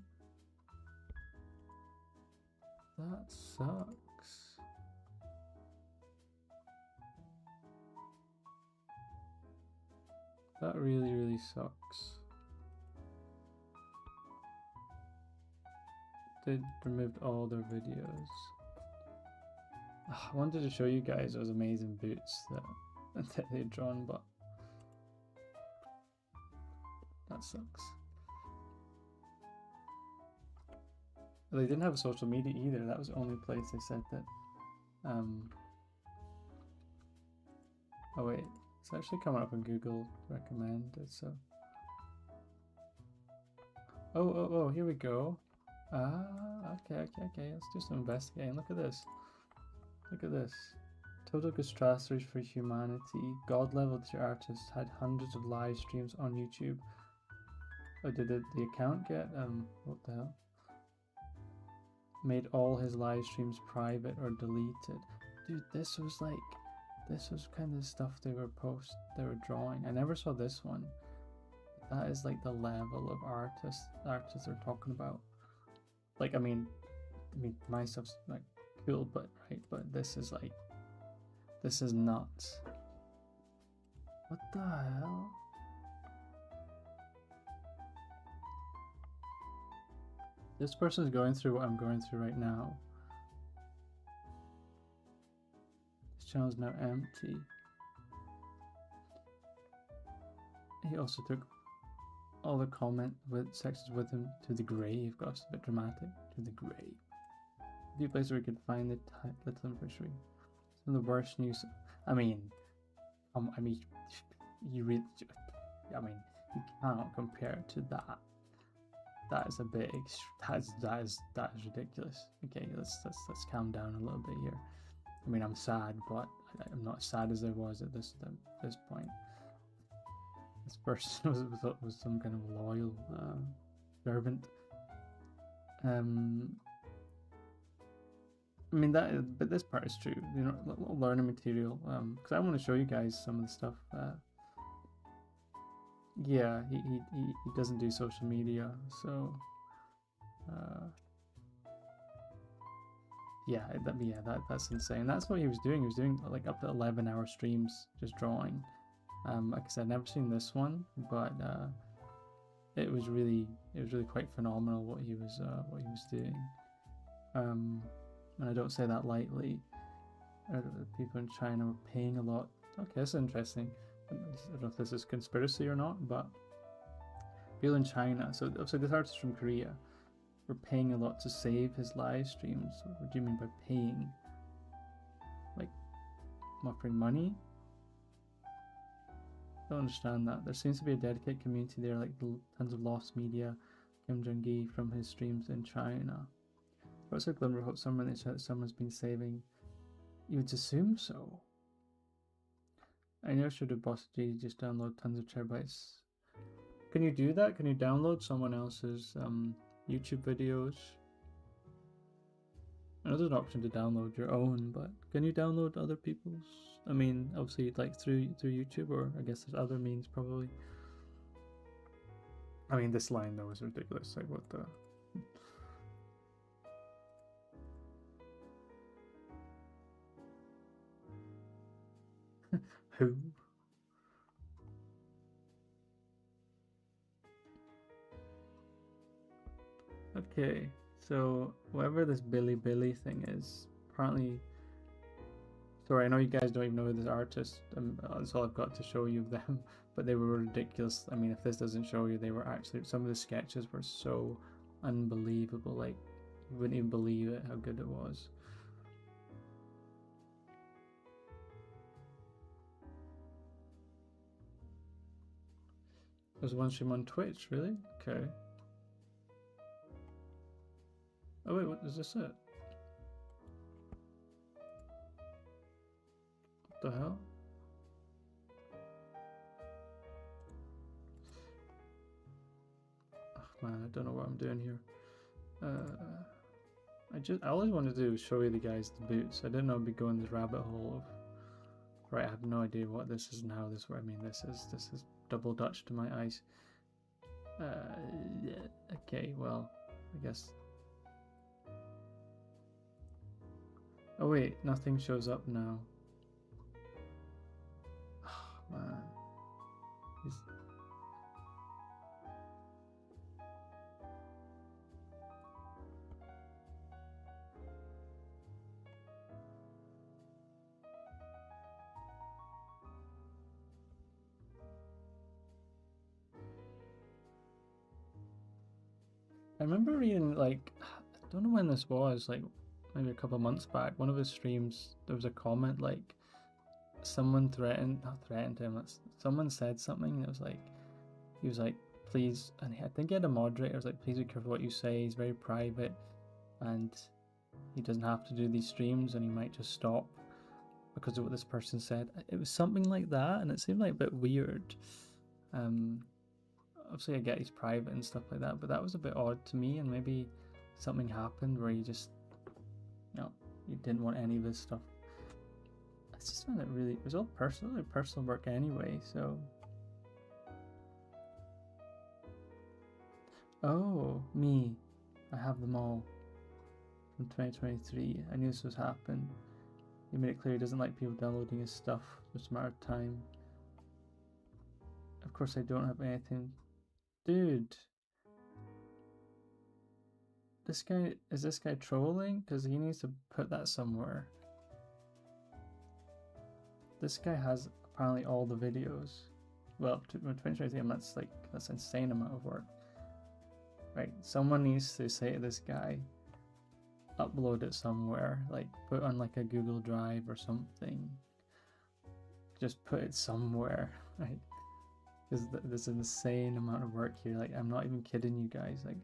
Speaker 1: That sucks. That really, really sucks. They removed all their videos. I wanted to show you guys those amazing boots that they'd drawn, but that sucks. They didn't have a social media either. That was the only place they said that. Oh wait, it's actually coming up on Google recommended. So. Oh, here we go. Okay. Let's do some investigating. Look at this. Look at this. Total Catastrophe for Humanity. God Level Tier Artist had hundreds of live streams on YouTube. Oh, did the account get what the hell? Made all his live streams private or deleted. Dude, this was kind of stuff they were drawing. I never saw this one. That is like the level of artists they're talking about. Like, I mean my stuff's like cool, but this is nuts. What the hell? This person is going through what I'm going through right now. This channel is now empty. He also took all the comment sections with him to the grave. Gosh, a bit dramatic. To the grave. A few places where we could find the little fishery. Some of the worst news. You read. You cannot compare it to that. That is a big. That is ridiculous. Okay, let's calm down a little bit here. I mean, I'm sad, but I'm not as sad as I was at this point. This person was some kind of loyal servant. But this part is true. You know, little learning material. Because I want to show you guys some of the stuff. Yeah, he doesn't do social media, so. That's insane. That's what he was doing. He was doing like up to 11-hour streams just drawing. Like I said, I've never seen this one, but it was really quite phenomenal what he was doing. And I don't say that lightly. People in China were paying a lot. Okay, that's interesting. I don't know if this is conspiracy or not, but people in China. So this artist from Korea were paying a lot to save his live streams. What do you mean by paying? Like offering money? I don't understand that. There seems to be a dedicated community there, like tons of Lost Media, Kim Jong-gi from his streams in China. What's a glimmer of hope? Someone that someone's been saving. You would assume so. I never should have bossed G just download tons of terabytes. Can you do that? Can you download someone else's YouTube videos? I know there's an option to download your own, but can you download other people's? I mean, obviously, like through YouTube, or I guess there's other means probably. I mean, this line though is ridiculous. Like, what the? Who? Okay, so whatever this Billy thing is, apparently. Sorry, I know you guys don't even know this artist. That's all I've got to show you of them. But they were ridiculous. I mean, if this doesn't show you, they were actually, some of the sketches were so unbelievable. Like, you wouldn't even believe it, how good it was. There's one stream on Twitch, really? Okay. Oh wait, what is this it? What the hell? Oh man, I don't know what I'm doing here. I always wanted to do is show you the guys the boots. I didn't know I'd be going this rabbit hole of. Right, I have no idea what this is and how this. I mean, this is double Dutch to my eyes. Yeah, okay, well, I guess. Oh wait, nothing shows up now. Oh, man. I remember reading, like, I don't know when this was, like maybe a couple of months back, one of his streams, there was a comment like someone not threatened him, someone said something that was like, he was like, please, and I think he had a moderator, was like, please be careful what you say, he's very private and he doesn't have to do these streams and he might just stop because of what this person said. It was something like that, and it seemed like a bit weird. Obviously I get he's private and stuff like that, but that was a bit odd to me, and maybe something happened where you just, you didn't want any of this stuff. I just found it really, it was all personal work anyway, so. Oh, me. I have them all from 2023. I knew this was happening. He made it clear he doesn't like people downloading his stuff. Just a matter of time. Of course I don't have anything. Dude. Is this guy trolling? Because he needs to put that somewhere. This guy has apparently all the videos. Well, 2023, that's insane amount of work. Right, someone needs to say to this guy, upload it somewhere, like put on like a Google Drive or something. Just put it somewhere, right? Because there's an insane amount of work here. Like, I'm not even kidding you guys. Like,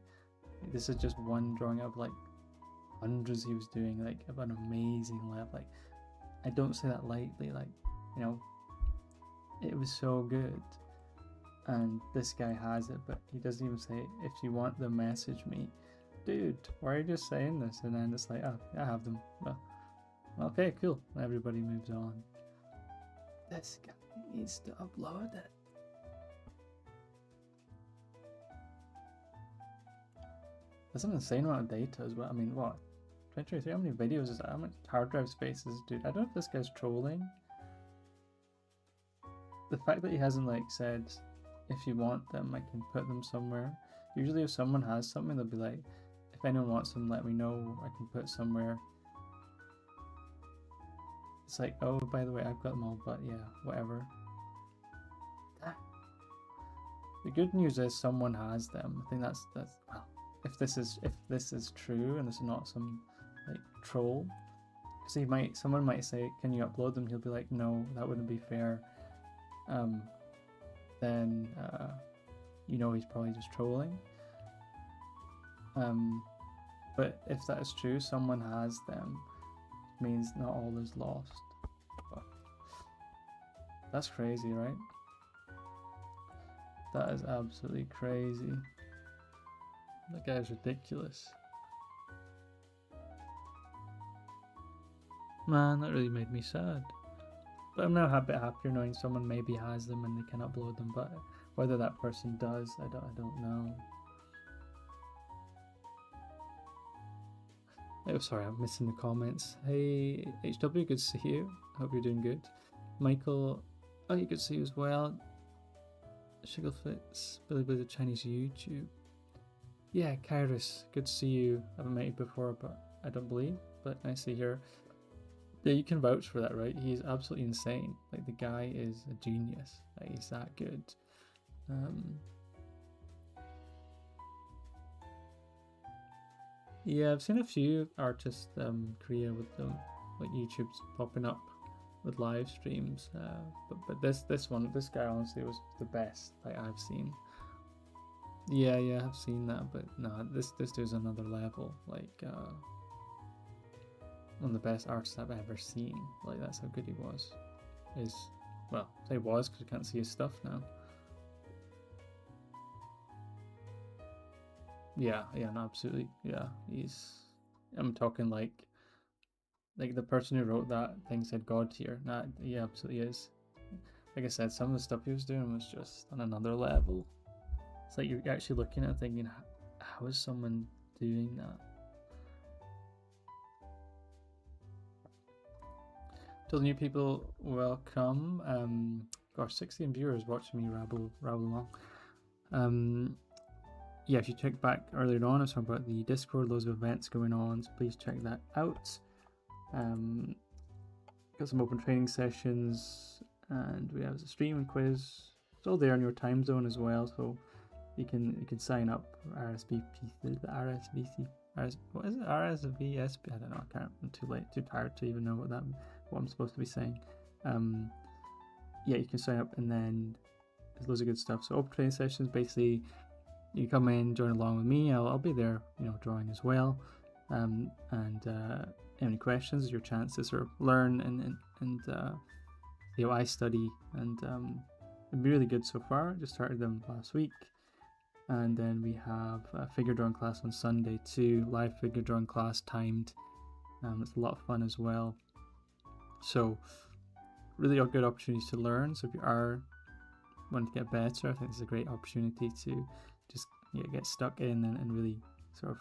Speaker 1: this is just one drawing of like hundreds he was doing, like of an amazing level. Like, I don't say that lightly. Like, it was so good. And this guy has it, but he doesn't even say, if you want them, message me. Dude, why are you just saying this? And then it's like, oh, I have them. Well, okay, cool. Everybody moves on. This guy needs to upload it. That's an insane amount of data as well. I mean, what? 2023, how many videos is that? How much hard drive space is, dude? I don't know if this guy's trolling. The fact that he hasn't like said, if you want them, I can put them somewhere. Usually if someone has something, they'll be like, if anyone wants them, let me know, I can put somewhere. It's like, oh, by the way, I've got them all, but yeah, whatever. The good news is someone has them. I think that's well, if this is true and it's not some like troll, because someone might say, can you upload them? He'll be like, no, that wouldn't be fair. Then he's probably just trolling. But if that is true, someone has them, means not all is lost. But that's crazy, right? That is absolutely crazy. That guy's ridiculous. Man, that really made me sad. But I'm now a bit happier knowing someone maybe has them and they can upload them, but whether that person does, I don't know. Oh, sorry, I'm missing the comments. Hey, HW, good to see you. Hope you're doing good. Michael, oh, you good to see you as well. Shiggleflits, Billy Billy Chinese YouTube. Yeah, Kairos, good to see you. I haven't met you before, but I don't believe, but nice to hear. Yeah, you can vouch for that, right? He's absolutely insane. Like, the guy is a genius. Like, he's that good. Yeah, I've seen a few artists Korea with them, like YouTube's popping up with live streams. But this guy honestly was the best like I've seen. Yeah, I've seen that, but no, this dude's another level. Like one of the best artists I've ever seen. Like, that's how good he was. Well, say was because I can't see his stuff now. Yeah, no, absolutely. Yeah, I'm talking like the person who wrote that thing said God tier. Nah, he absolutely is. Like I said, some of the stuff he was doing was just on another level. It's like you're actually looking at it thinking, how is someone doing that? To the new people, welcome. Gosh, 16 viewers watching me rabble along. Yeah, if you check back earlier on, I was talking about the Discord, loads of events going on, so please check that out. Got some open training sessions, and we have a stream and quiz. It's all there in your time zone as well, so you can sign up for what is it? RSVSP? I don't know. I can't. I'm too tired to even know what I'm supposed to be saying. Yeah, you can sign up, and then there's loads of good stuff. So open training sessions, basically, you come in, join along with me. I'll be there, drawing as well. Any questions, your chance to sort of learn and see how I study, and it's been really good so far. Just started them last week, and then we have a figure drawing class on Sunday too. Live figure drawing class, timed. It's a lot of fun as well. So really a good opportunity to learn. So if you are wanting to get better, I think this is a great opportunity to just get stuck in and really sort of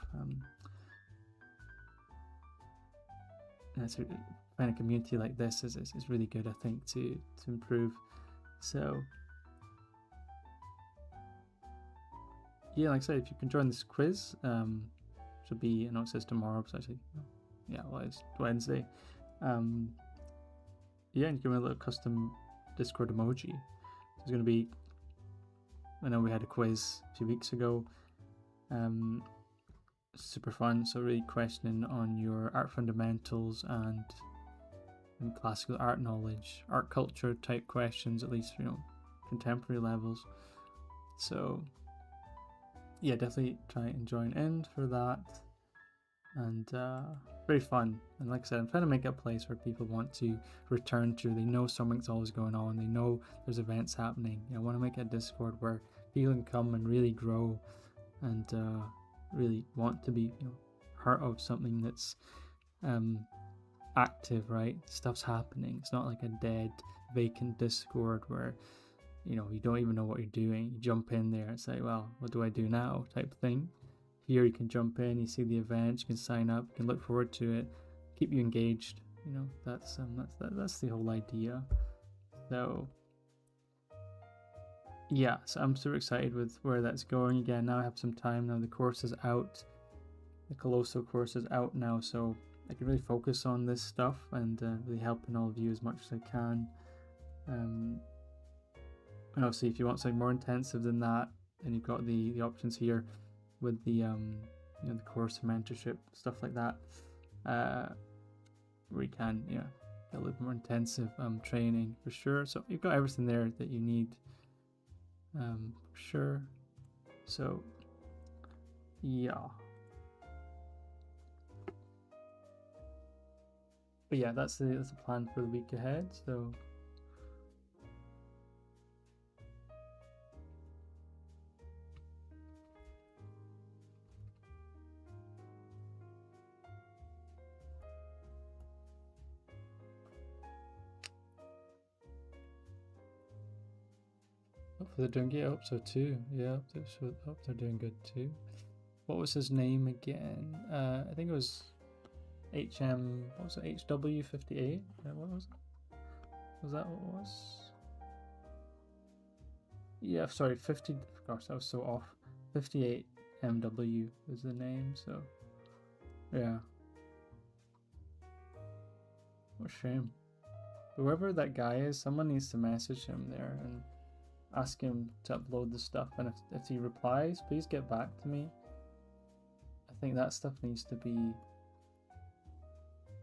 Speaker 1: find a community like this is really good, I think, to improve. So yeah, like I said, if you can join this quiz, should be, I know it says tomorrow, but actually, it's Wednesday. And you can give me a little custom Discord emoji. There's going to be, I know we had a quiz a few weeks ago, super fun. So really questioning on your art fundamentals and classical art knowledge, art culture type questions, at least contemporary levels. So yeah, definitely try and join in for that, and very fun. And like I said, I'm trying to make it a place where people want to return to. They know something's always going on, they know there's events happening. I want to make a Discord where people can come and really grow and really want to be part of something that's active, right? Stuff's happening. It's not like a dead vacant Discord where you don't even know what you're doing. You jump in there and say, well, what do I do now, type thing. Here you can jump in, you see the events, you can sign up, you can look forward to it, keep you engaged. That's the whole idea. So yeah, so I'm super excited with where that's going. Again, now I have some time. Now the course is out, the Colosso course is out now, so I can really focus on this stuff and really helping all of you as much as I can. And obviously, if you want something more intensive than that, then you've got the options here with the the course mentorship, stuff like that, where you can get a little more intensive training for sure. So you've got everything there that you need, for sure. So yeah, but yeah, that's the plan for the week ahead. So Hopefully they're doing good. I hope so too. Yeah, I hope they're doing good too. What was his name again? I think it was HM. What was it? HW58. What was it? Was that what it was? Yeah, sorry, 50. Of course, I was so off. 58 MW is the name. So, yeah. What a shame. Whoever that guy is, someone needs to message him there and ask him to upload the stuff. And if he replies, please get back to me. I think that stuff needs to be.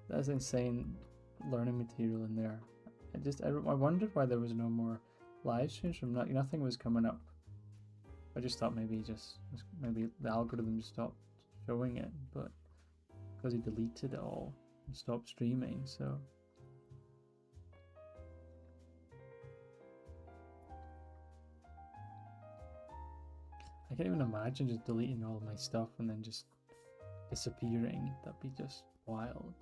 Speaker 1: That's insane learning material in there. I wondered why there was no more live streams from nothing was coming up. I just thought maybe the algorithm just stopped showing it, but because he deleted it all and stopped streaming, so. I can't even imagine just deleting all of my stuff and then just disappearing. That'd be just wild.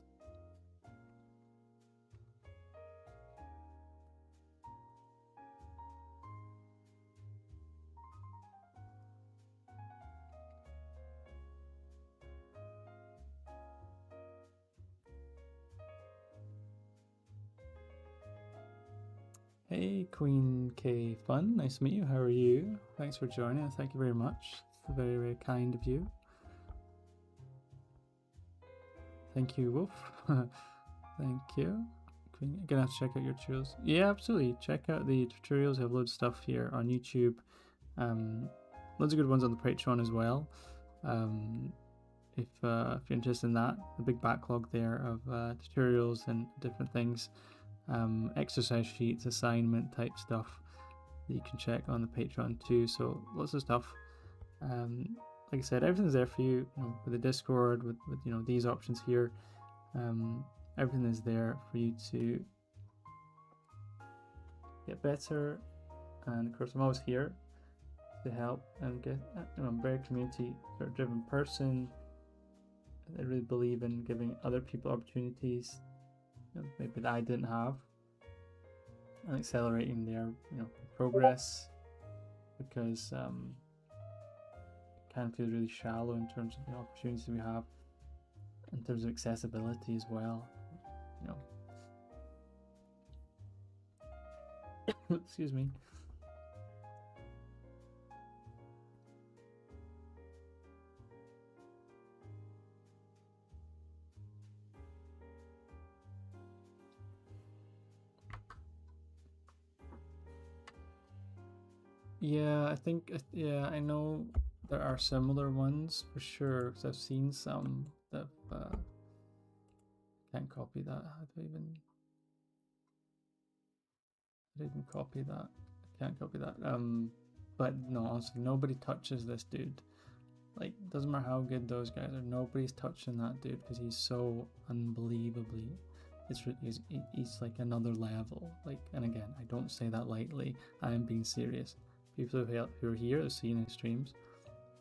Speaker 1: Hey, Queen K Fun, nice to meet you. How are you? Thanks for joining. Thank you very much. It's very, very kind of you. Thank you, Wolf. Thank you. Queen, gonna have to check out your tutorials. Yeah, absolutely. Check out the tutorials. I have loads of stuff here on YouTube. Loads of good ones on the Patreon as well. If you're interested in that, a big backlog there of tutorials and different things. Exercise sheets, assignment type stuff that you can check on the Patreon too. So lots of stuff. Like I said, everything's there for you. With the Discord, with these options here. Everything is there for you to get better. And of course, I'm always here to help and get. I'm a very community-driven person. I really believe in giving other people opportunities maybe that I didn't have, and accelerating their progress, because it can feel really shallow in terms of the opportunities we have, in terms of accessibility as well. Excuse me. Yeah, I think, I know there are similar ones for sure, because I've seen some that can't copy that. How do I even copy that? I can't copy that. But no, honestly, nobody touches this dude. Like, doesn't matter how good those guys are, nobody's touching that dude, because he's so unbelievably. He's like another level. Like, and again, I don't say that lightly. I am being serious. People who are here, who've seen his streams,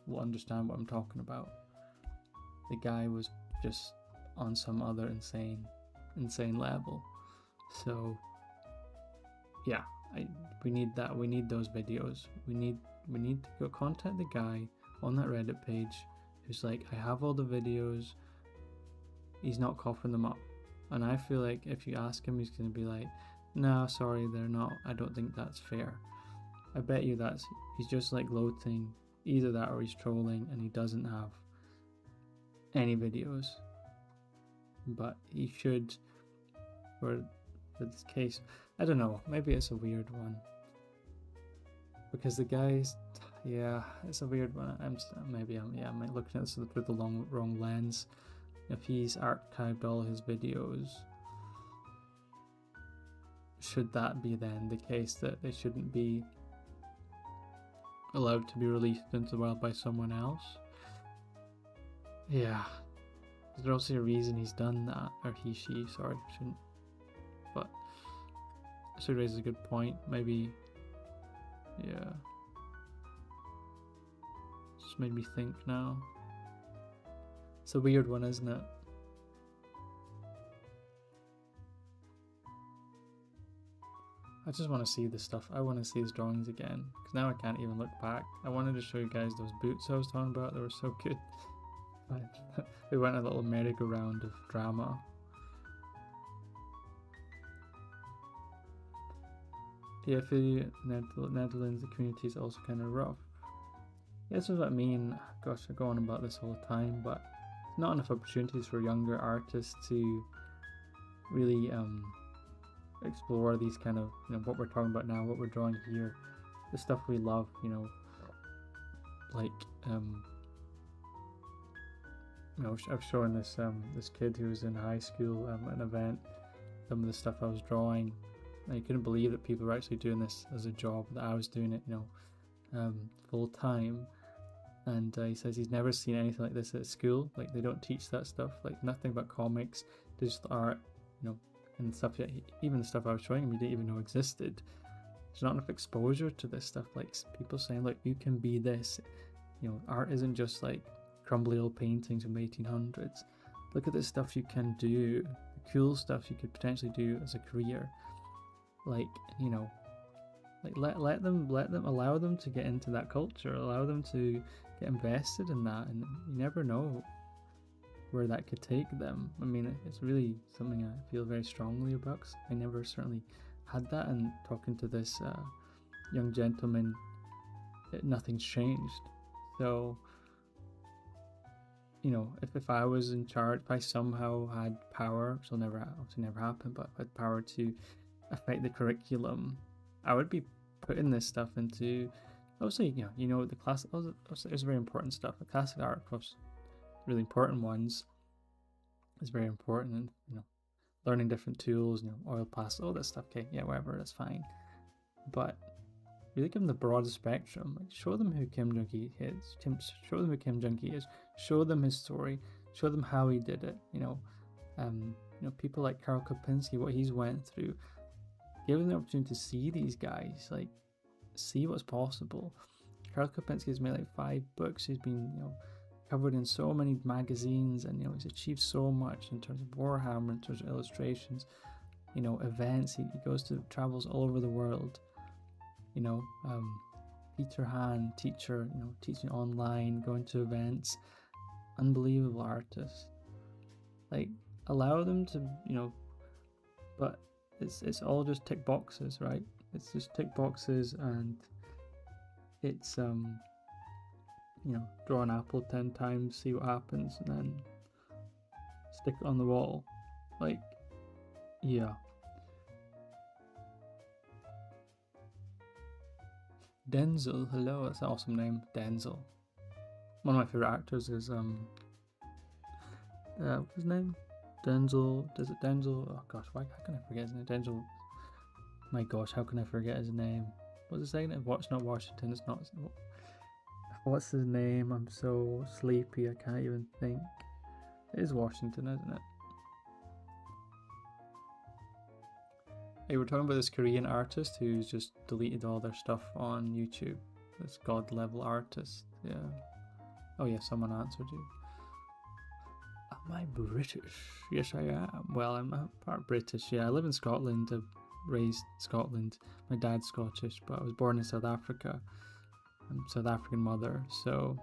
Speaker 1: will understand what I'm talking about. The guy was just on some other insane level. So yeah, we need that. We need those videos. We need to go contact the guy on that Reddit page who's like, I have all the videos. He's not coughing them up. And I feel like if you ask him, he's going to be like, no, sorry, they're not. I don't think that's fair. I bet you he's just like gloating. Either that or he's trolling and he doesn't have any videos. But he should, for this case, I don't know, maybe it's a weird one. Because the guys, yeah, it's a weird one. I'm looking at this through the wrong lens. If he's archived all his videos, should that be then the case that they shouldn't be allowed to be released into the world by someone else? Yeah. Is there also a reason he's done that? Or she, sorry, shouldn't. But this raises a good point. Maybe, yeah. Just made me think now. It's a weird one, isn't it? I just want to see this stuff. I want to see his drawings again, because now I can't even look back. I wanted to show you guys those boots I was talking about. They were so good. We went a little merry-go-round of drama. Yeah, for the Netherlands, the community is also kind of rough. Yeah, this is what I mean. Gosh, I go on about this all the time, but not enough opportunities for younger artists to really explore these kind of, what we're talking about now, what we're drawing here, the stuff we love, like I was showing this this kid who was in high school at an event, some of the stuff I was drawing. I couldn't believe that people were actually doing this as a job, that I was doing it, full time. And he says he's never seen anything like this at school. Like, they don't teach that stuff, like nothing about comics, digital art, and stuff. Even the stuff I was showing him, he didn't even know existed. There's not enough exposure to this stuff. Like, people saying, like, you can be this. Art isn't just like crumbly old paintings from the 1800s. Look at the stuff you can do, the cool stuff you could potentially do as a career. Like, let them allow them to get into that culture, allow them to get invested in that, and you never know where that could take them. I mean, it's really something I feel very strongly about, 'cause I never certainly had that, and talking to this young gentleman, nothing's changed. So, if I was in charge, if I somehow had power, which will obviously never happen, but if I had power to affect the curriculum, I would be putting this stuff into, obviously, the classic, there's very important stuff. The classic art, of course, really important ones, is very important, and learning different tools, oil pastel, all that stuff. Okay, yeah, whatever, that's fine. But really give them the broadest spectrum. Like, show them who Kim Jung-gi is. Show them who Kim Jung-gi is. Show them his story. Show them how he did it. People like Karl Kopinski, what he's went through. Give them the opportunity to see these guys, like, see what's possible. Karl Kopinski has made like 5 books. He's been, covered in so many magazines, and he's achieved so much in terms of Warhammer, in terms of illustrations, events. He travels all over the world. Peter Han, teacher, teaching online, going to events, unbelievable artist. Like, allow them to, but it's all just tick boxes, right? It's just tick boxes, and it's draw an apple 10 times, see what happens, and then stick it on the wall. Like, yeah. Denzel, hello, that's an awesome name, Denzel. One of my favorite actors is what's his name? Denzel. Is it Denzel? Oh gosh, how can I forget his name? Denzel. My gosh, how can I forget his name? What's his name? Not Washington. It's not. What's his name? I'm so sleepy. I can't even think. It is Washington, isn't it? Hey, we're talking about this Korean artist who's just deleted all their stuff on YouTube. This god level artist. Yeah. Oh yeah, someone answered you. Am I British? Yes, I am. Well, I'm part British. Yeah, I live in Scotland. I'm raised in Scotland. My dad's Scottish, but I was born in South Africa. I'm South African mother, so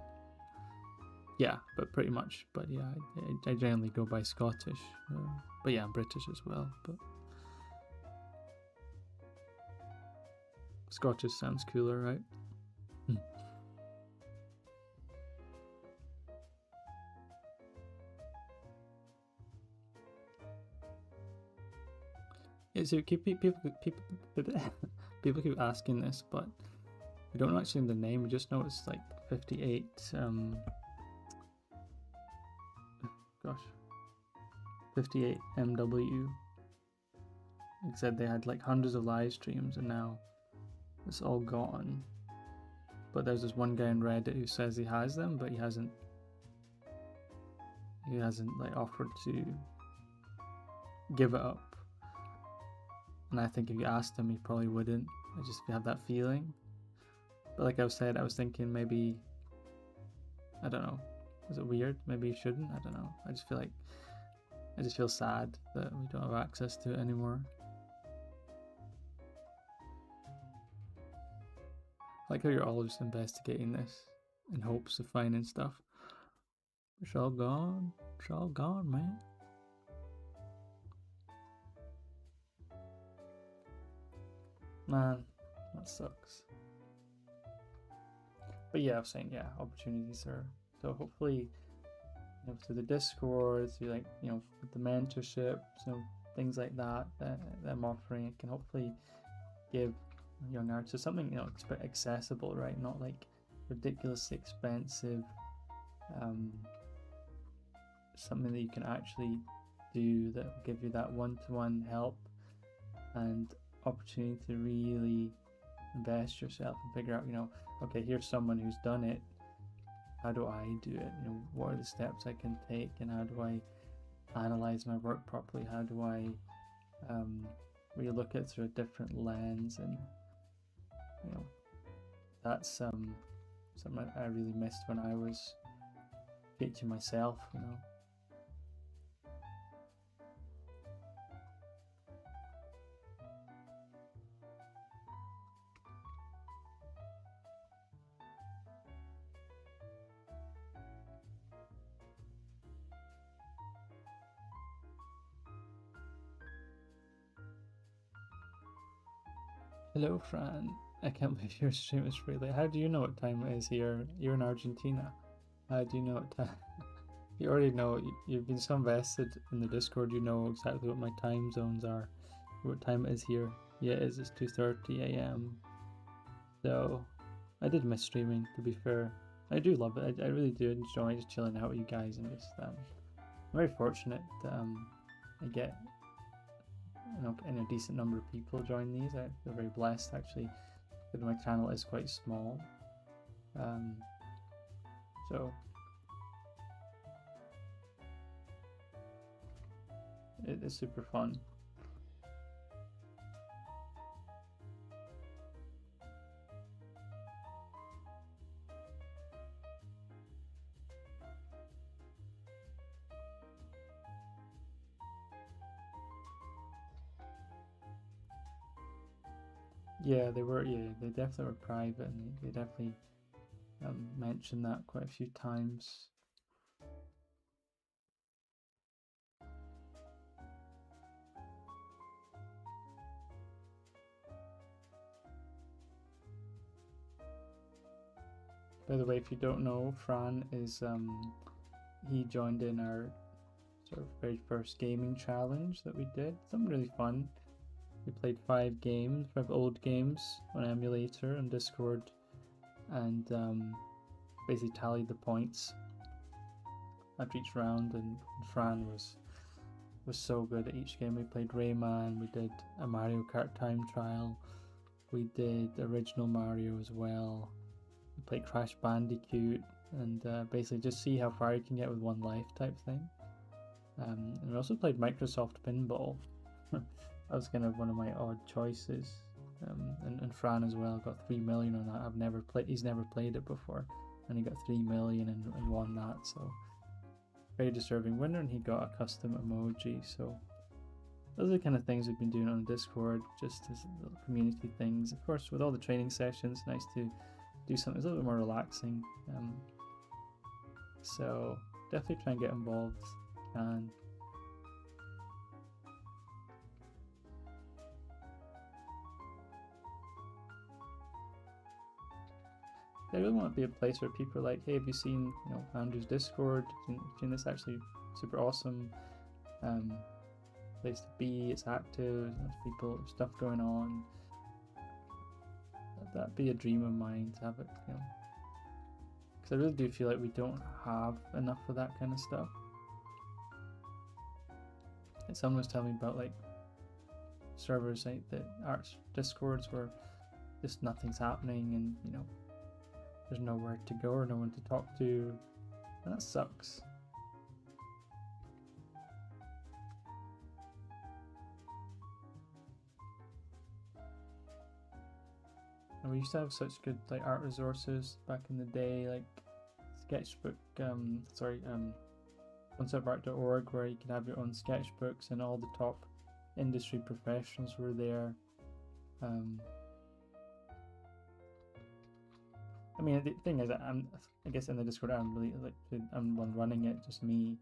Speaker 1: yeah, but pretty much. But yeah, I generally go by Scottish. But yeah, I'm British as well. But Scottish sounds cooler, right? Yeah, so people keep asking this, but we don't actually know the name. We just know it's like 58. 58 MW. It said they had like hundreds of live streams, and now it's all gone. But there's this one guy on Reddit who says he has them, but he hasn't like offered to give it up. And I think if you asked him, he probably wouldn't. I just have that feeling. But like I said, I was thinking maybe, I don't know, is it weird? Maybe you shouldn't, I don't know. I just feel sad that we don't have access to it anymore. I like how you're all just investigating this in hopes of finding stuff. It's all gone. It's all gone, man. Man, that sucks. But yeah, I was saying, yeah, opportunities are. So hopefully, through the Discord, through like, with the mentorship, things like that I'm offering, it can hopefully give young artists something, accessible, right? Not like ridiculously expensive, something that you can actually do that will give you that one-to-one help and opportunity to really invest yourself and figure out, okay, here's someone who's done it. How do I do it? What are the steps I can take, and how do I analyze my work properly? How do I really look at it through a different lens? And that's something I really missed when I was teaching myself. Hello, Fran. I can't believe your stream is free. How do you know what time it is here? You're in Argentina. How do you know what time? You already know. You've been so invested in the Discord. You know exactly what my time zones are, what time it is here. Yeah, it's 2:30 a.m. So I did miss streaming. To be fair, I do love it. I really do enjoy just chilling out with you guys and just. I'm very fortunate that I get and a decent number of people join these. I feel very blessed actually, because my channel is quite small. So it is super fun. Yeah, they were. Yeah, they definitely were private, and they definitely mentioned that quite a few times. By the way, if you don't know, Fran is he joined in our sort of very first gaming challenge that we did. Something really fun. We played 5 games, 5 old games on emulator on Discord, and basically tallied the points after each round. And Fran was so good at each game. We played Rayman, we did a Mario Kart time trial, we did original Mario as well, we played Crash Bandicoot, and basically just see how far you can get with one life type thing. And we also played Microsoft Pinball. That was kind of one of my odd choices. And Fran as well got 3 million on that. I've never played. He's never played it before, and he got 3 million and won that. So very deserving winner, and he got a custom emoji. So those are the kind of things we've been doing on Discord, just as little community things. Of course, with all the training sessions, nice to do something a little bit more relaxing. So definitely try and get involved. And I really want to be a place where people are like, hey, have you seen Andrew's Discord? Have you seen this? Actually super awesome place to be. It's active, there's people, there's stuff going on. That'd be a dream of mine to have it, because I really do feel like we don't have enough of that kind of stuff. And someone was telling me about like servers like the arts Discords where just nothing's happening, and there's nowhere to go or no one to talk to, and that sucks. And we used to have such good like art resources back in the day, like sketchbook, conceptart.org, where you could have your own sketchbooks, and all the top industry professionals were there. mean, the thing is, I guess in the Discord, I'm really like I'm one running it, just me,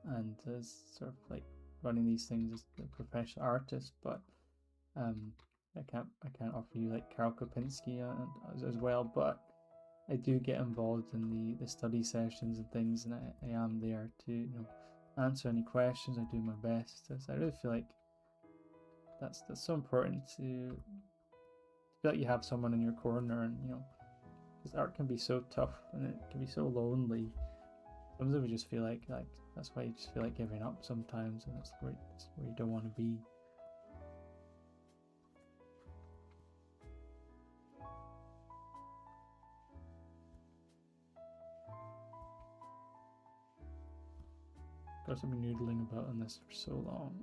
Speaker 1: and sort of like running these things as a professional artist. But I can't offer you like Karol Kopinski as well. But I do get involved in the study sessions and things, and I am there to answer any questions. I do my best. So I really feel like that's so important to feel like you have someone in your corner, and because art can be so tough and it can be so lonely. Sometimes we just feel like that's why you just feel like giving up sometimes, and that's where you don't want to be. Gosh, I've been noodling about on this for so long.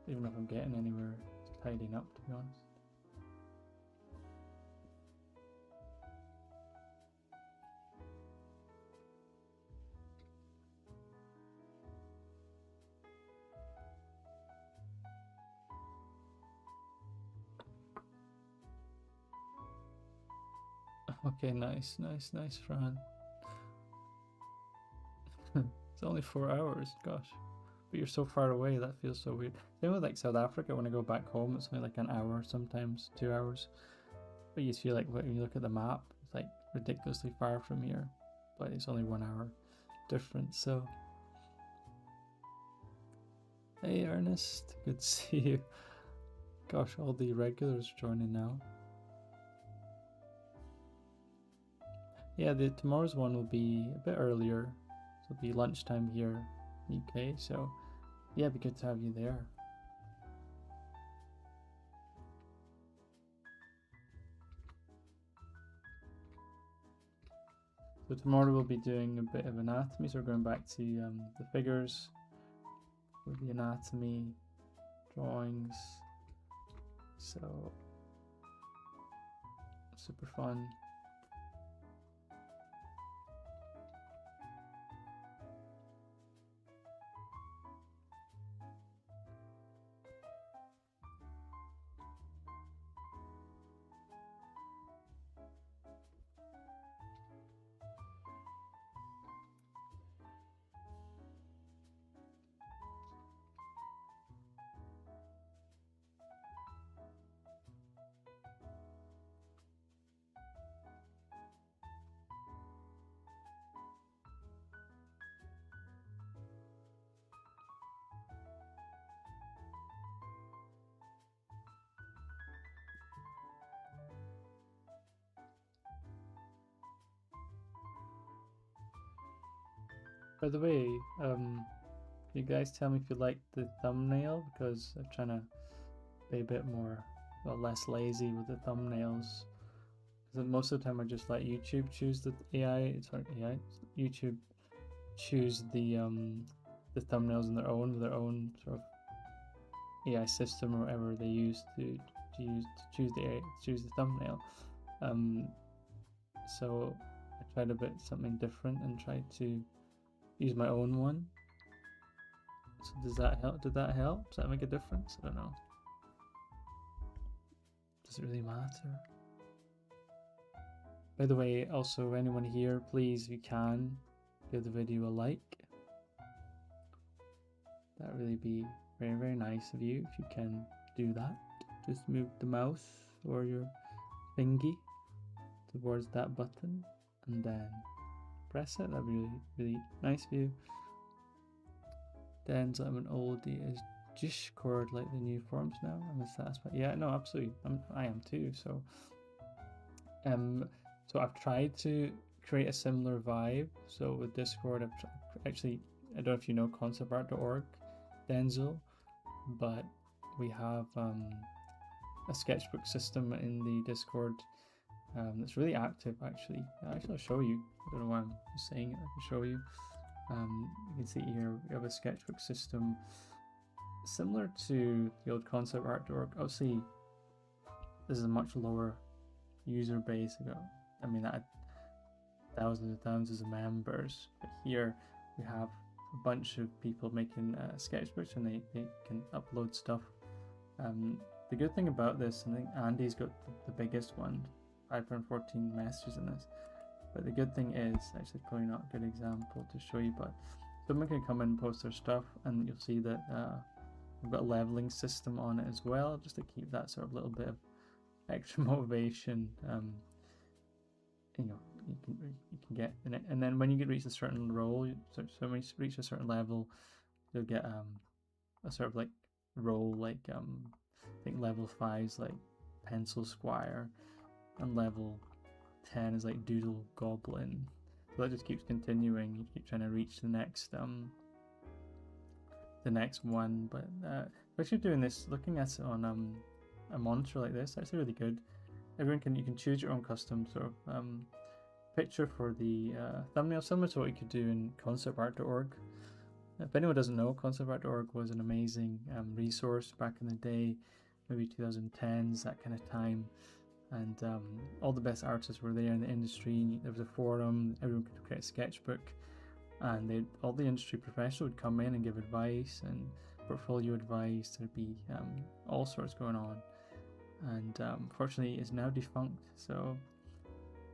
Speaker 1: Even if I'm getting anywhere tidying up, to be honest. Okay, nice, Fran. It's only 4 hours, gosh. But you're so far away, that feels so weird. Same with like South Africa, when I go back home, it's only like an hour, sometimes 2 hours. But you feel like when you look at the map, it's like ridiculously far from here. But it's only 1 hour difference, so. Hey Ernest, good to see you. Gosh, all the regulars joining now. Yeah, tomorrow's one will be a bit earlier. So it'll be lunchtime here, UK. So yeah, it'd be good to have you there. So tomorrow we'll be doing a bit of anatomy. So we're going back to the figures with the anatomy drawings. So super fun. By the way, can you guys tell me if you like the thumbnail? Because I'm trying to be a bit more, well, less lazy with the thumbnails. Because most of the time I just let YouTube choose the YouTube choose the thumbnails on their own sort of AI system or whatever they use to choose the thumbnail. So I tried a bit something different and tried to use my own one. So does that help? Did that help? Does that make a difference? I don't know. Does it really matter? By the way, also anyone here, please, if you can, give the video a like. That'd really be very, very nice of you if you can do that. Just move the mouse or your thingy towards that button and then press it. That'd be really, really nice of you. Then I'm an oldie. Is Discord like the new forums now? I miss that aspect. Yeah, no, absolutely. I am too. So, so I've tried to create a similar vibe. So with Discord, actually, I don't know if you know conceptart.org, Denzel, but we have a sketchbook system in the Discord that's really active. Actually, I'll show you. I don't know why I'm just saying it. I can show you. You can see here we have a sketchbook system similar to the old conceptart.org. Obviously, this is a much lower user base. I mean, that thousands of members, but here we have a bunch of people making sketchbooks, and they can upload stuff. The good thing about this, I think Andy's got the biggest one. 514 messages in this. But the good thing is, actually probably not a good example to show you, but someone can come in and post their stuff, and you'll see that we've got a leveling system on it as well, just to keep that sort of little bit of extra motivation. You know, you can get in it, and then when you reach a certain role, so when you reach a certain level, you'll get a sort of like role, like I think level 5 is like Pencil Squire, and level 10 is like Doodle Goblin. So that just keeps continuing. You keep trying to reach the next one. But actually doing this, looking at it on a monitor like this, actually really good. You can choose your own custom sort of picture for the thumbnail, similar to what you could do in conceptart.org. If anyone doesn't know, conceptart.org was an amazing resource back in the day, maybe 2010s, that kind of time. And all the best artists were there in the industry. There was a forum, everyone could create a sketchbook, and all the industry professionals would come in and give advice and portfolio advice. There'd be all sorts going on. And unfortunately, it's now defunct. So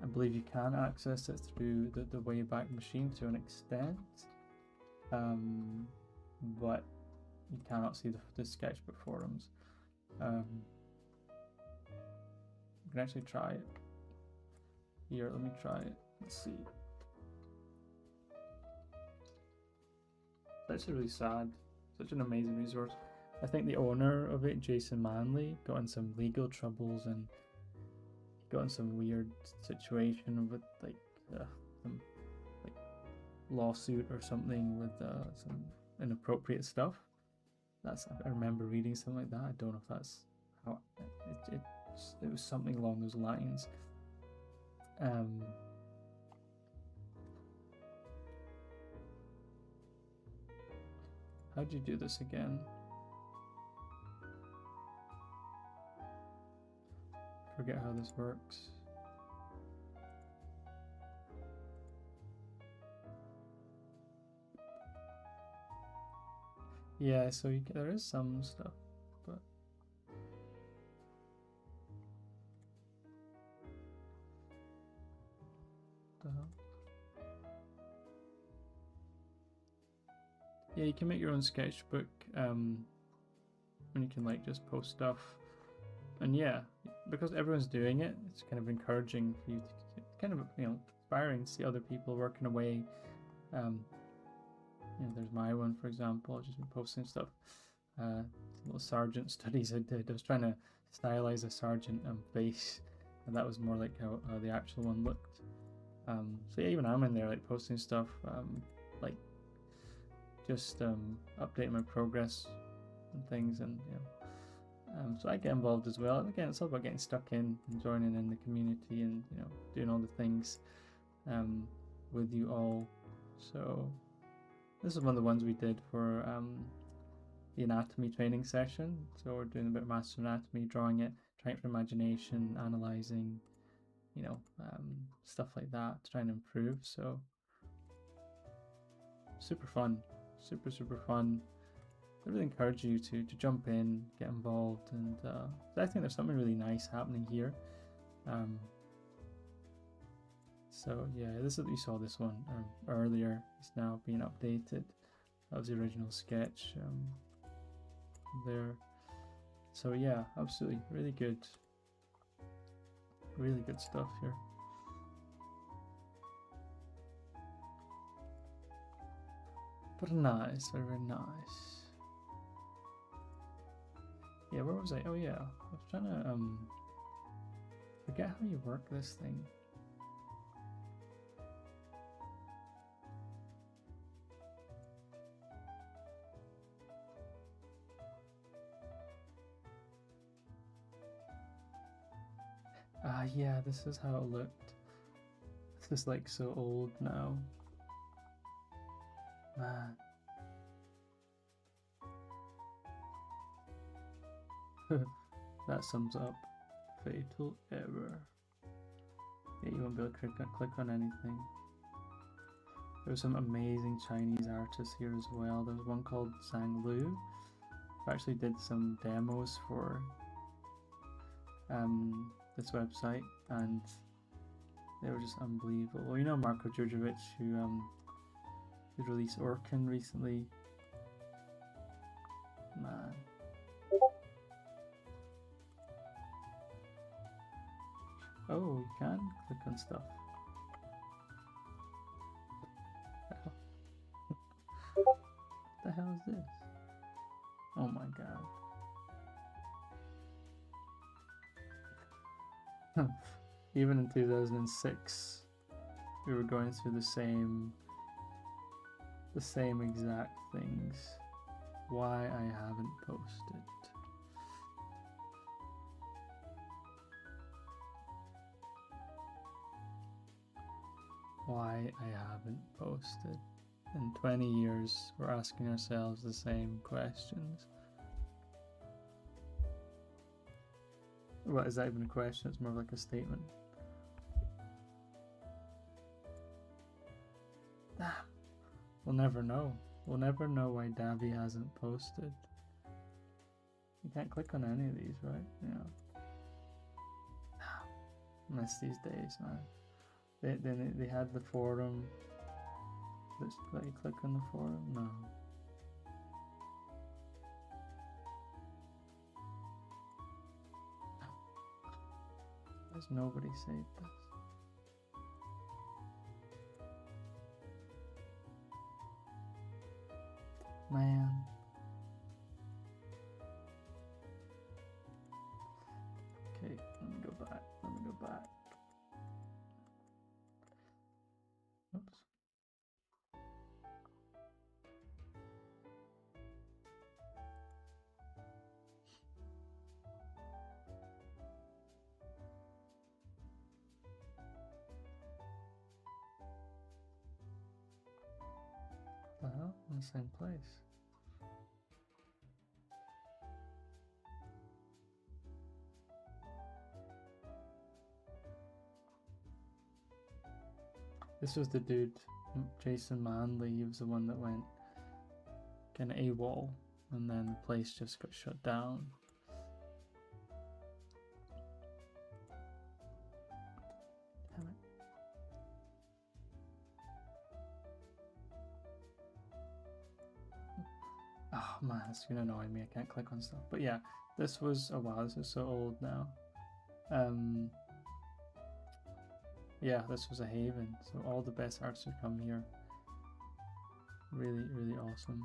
Speaker 1: I believe you can access it through the Wayback Machine to an extent, but you cannot see the sketchbook forums. You can actually try it. Here, let me try it. Let's see. It's actually really sad. Such an amazing resource. I think the owner of it, Jason Manley, got in some legal troubles and got in some weird situation with some lawsuit or something with some inappropriate stuff. I remember reading something like that. I don't know if that's how it was something along those lines. How do you do this again? Forget how this works. Yeah, so there is some stuff, but yeah, you can make your own sketchbook, and you can like just post stuff, and yeah, because everyone's doing it, it's kind of encouraging for you to kind of, you know, inspiring to see other people working away. You know, there's my one, for example. I've just been posting stuff. Little sergeant studies I did. I was trying to stylize a sergeant face, and that was more like how the actual one looked. So yeah, even I'm in there like posting stuff, like just updating my progress and things, and you know, so I get involved as well. And again, it's all about getting stuck in and joining in the community, and you know, doing all the things with you all. So this is one of the ones we did for the anatomy training session. So we're doing a bit of master anatomy, drawing it, trying for imagination, analyzing, you know, stuff like that to try and improve. So super fun, super fun. I really encourage you to jump in, get involved, and I think there's something really nice happening here. So yeah, you saw this one earlier. It's now being updated. That was the original sketch there. So yeah, absolutely, really good stuff here. But nice, very nice. Yeah, where was I? Oh yeah, I was trying to forget how you work this thing. Yeah, this is how it looked. This is like so old now. Man. That sums up fatal error. Yeah, you won't be able to click on anything. There's some amazing Chinese artists here as well. There's one called Zhang Lu, who actually did some demos for this website, and they were just unbelievable. Well, you know Marko Djurdjevic, who released Orkin recently. Man. Oh, you can click on stuff. What the hell is this? Oh my god. Even in 2006, we were going through the same exact things. Why I haven't posted. Why I haven't posted. In 20 years, we're asking ourselves the same questions. What, is that even a question? It's more like a statement. We'll never know. We'll never know why Davi hasn't posted. You can't click on any of these, right? Yeah. Miss these days, man. They had the forum. Let's let you click on the forum. No. There's nobody saved this. Man. Okay, let me go back. Oops. The hell? In the same place. This was the dude, Jason Manley. He was the one that went kind of AWOL, and then the place just got shut down. Damn it. Oh man, it's gonna annoy me. I can't click on stuff. But yeah, this was, oh wow, this is so old now. Yeah, this was a haven, so all the best artists would come here. Really, really awesome.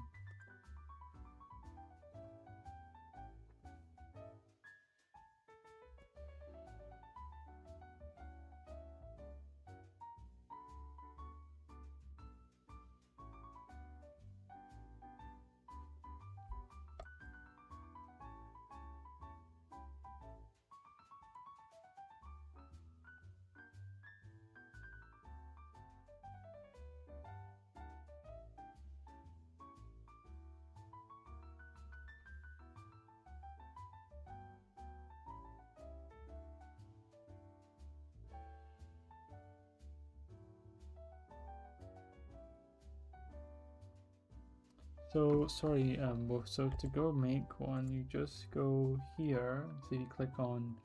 Speaker 1: So sorry, so to go make one, you just go here. So you click on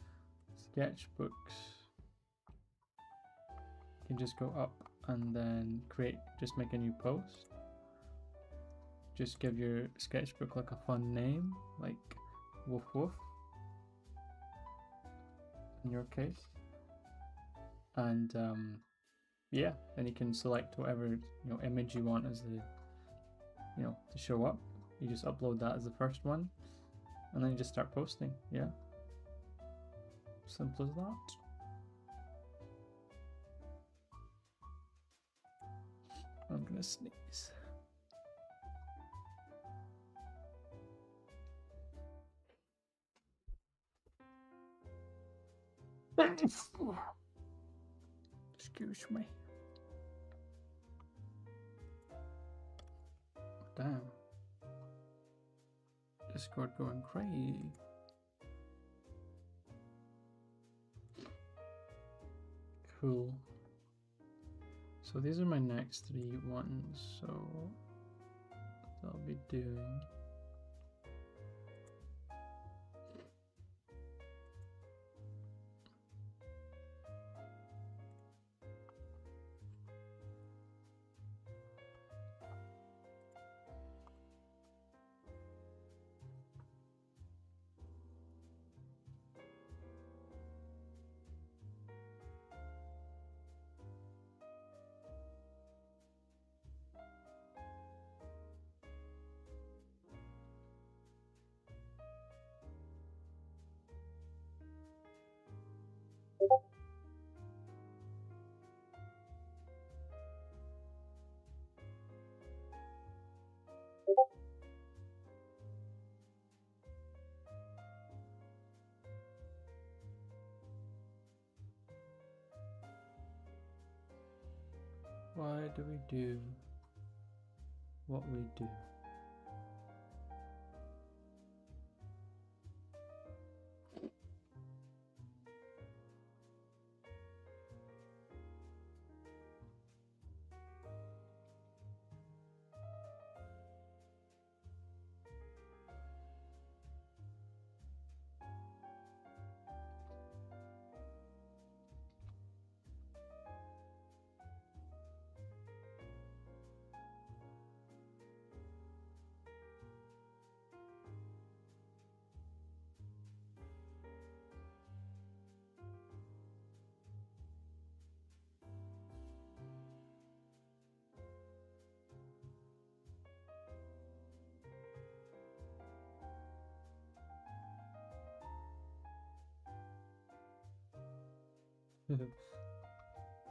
Speaker 1: sketchbooks. You can just go up and then just make a new post. Just give your sketchbook like a fun name, like Woof Woof in your case. And yeah, then you can select whatever image you want as the to show up. You just upload that as the first one, and then you just start posting. Yeah, simple as that. I'm gonna sneeze. Excuse me. Damn. Discord going crazy. Cool. So these are my next 3 ones, so I'll be doing. Why do we do what we do?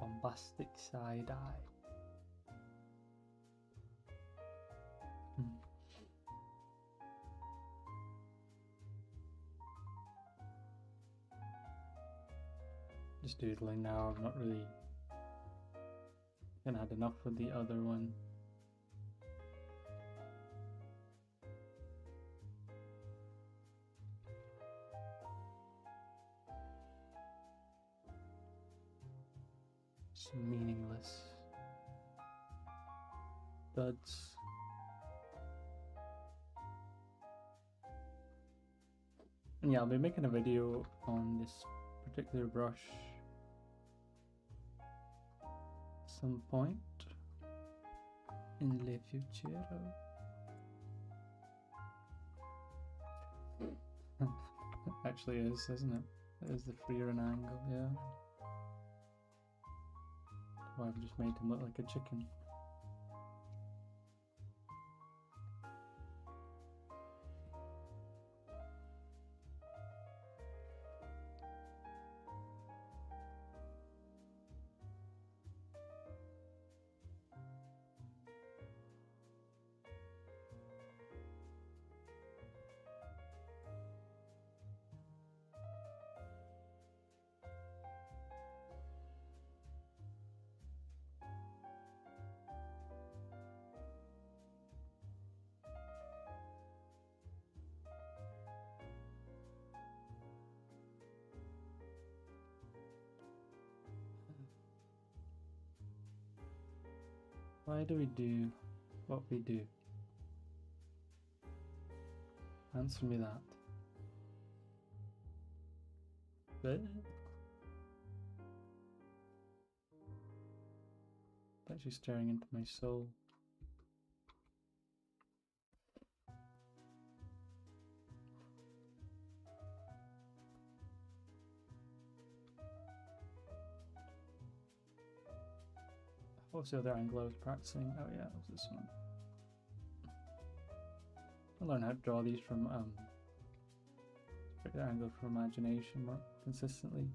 Speaker 1: Bombastic side eye. Just doodling now. I've not really had enough with the other one. It's meaningless duds. And yeah, I'll be making a video on this particular brush at some point in the future. Actually is, isn't it? It is the freer an angle, yeah. Why I've just made him look like a chicken. Why do we do what we do? Answer me that. But it's actually staring into my soul. What was the other angle I was practicing? Oh yeah, it was this one. I learned how to draw these from pick the angle for imagination more consistently.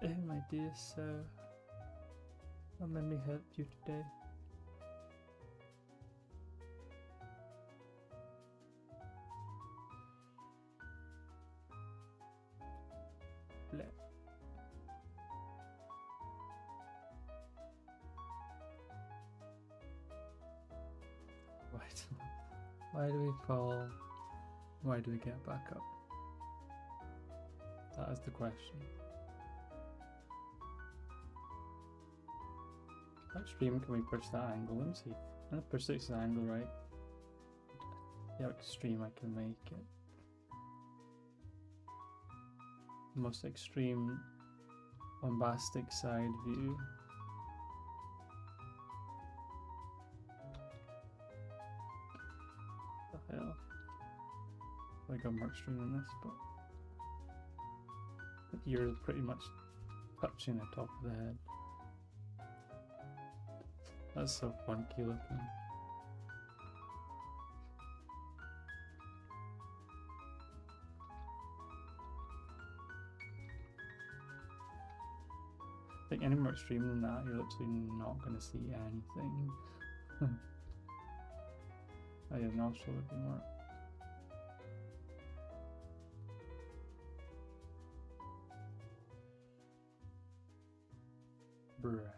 Speaker 1: Oh my dear sir, how let me help you today? Bleh. Right. Why do we fall? Why do we get back up? That is the question. How extreme can we push that angle? Let me see. I'm gonna push this angle right. See how extreme I can make it. The most extreme bombastic side view. What the like I'm work streaming this, but the ear is pretty much touching the top of the head. That's so funky looking. I think any more extreme than that, you're literally not going to see anything. Oh yeah, nostril would be more. Bruh.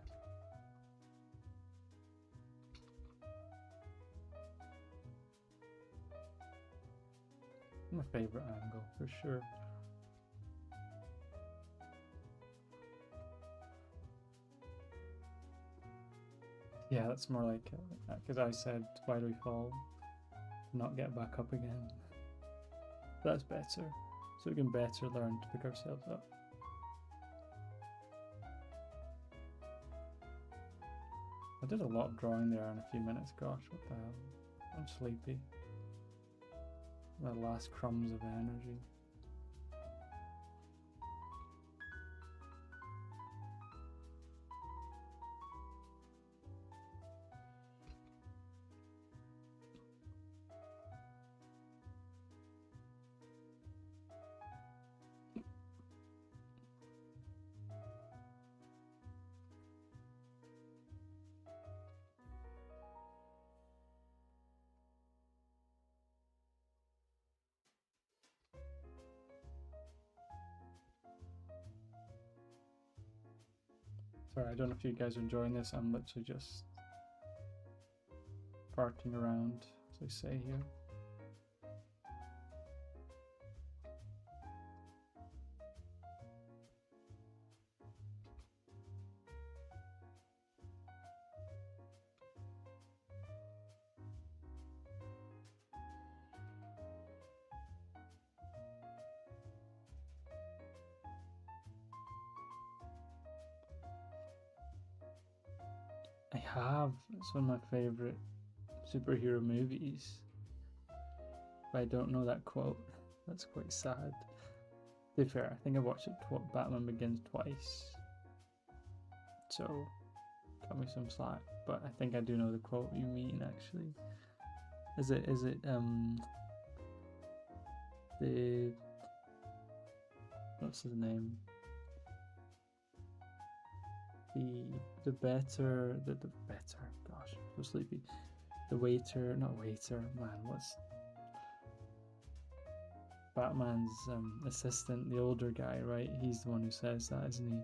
Speaker 1: My favorite angle for sure. Yeah, that's more like because I said, why do we fall? Not get back up again. That's better, so we can better learn to pick ourselves up. I did a lot of drawing there in a few minutes. Gosh, what the hell? I'm sleepy. My last crumbs of energy. Sorry, I don't know if you guys are enjoying this. I'm literally just farting around, as they say here. I have. It's one of my favorite superhero movies. But I don't know that quote. That's quite sad. To be fair, I think I watched it Batman Begins twice. So, cut me some slack. But I think I do know the quote you mean actually. Is it the what's his name? The better, gosh, I'm so sleepy. The waiter, not waiter, man, what's Batman's assistant, the older guy, right? He's the one who says that, isn't he?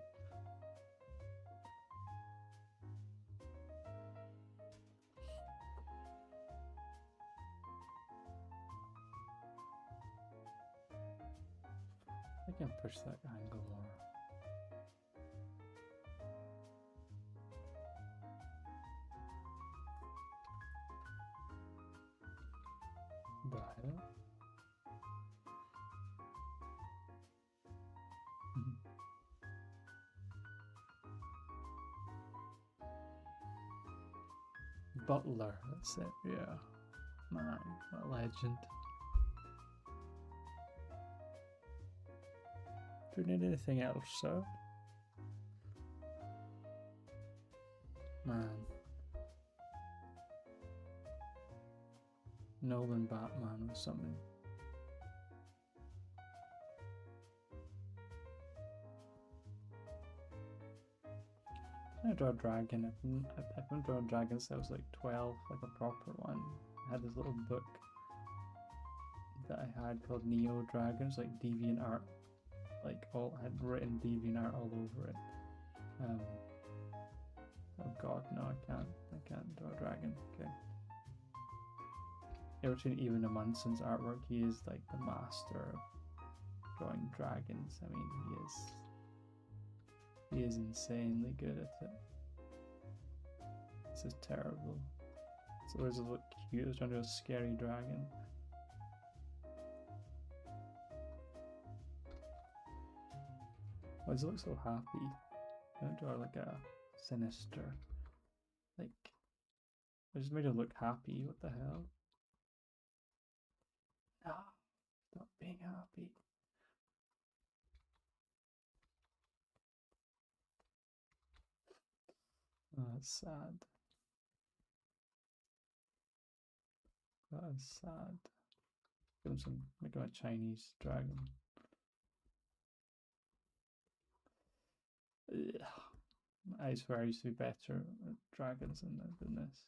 Speaker 1: I can push that angle more. The hell? Butler, that's it, yeah. Man, what a legend. Do we need anything else, sir? Man. Nolan Batman or something. I draw a dragon. I've been drawing dragons since I was like 12, like a proper one. I had this little book that I had called Neo Dragons, like DeviantArt, like all I had written DeviantArt all over it. Oh god, no, I can't draw a dragon. Okay. Ever seen Even a Munson's artwork? He is like the master of drawing dragons. I mean, he is insanely good at it. This is terrible. So there's a look cute. I was trying to do a scary dragon. Why does it look so happy? I don't draw like a sinister. Like, I just made it look happy. What the hell? Ah, stop. being happy. Oh, that's sad. That is sad. Give him some, make him a Chinese dragon. Ugh. I swear I used to be better at dragons than this.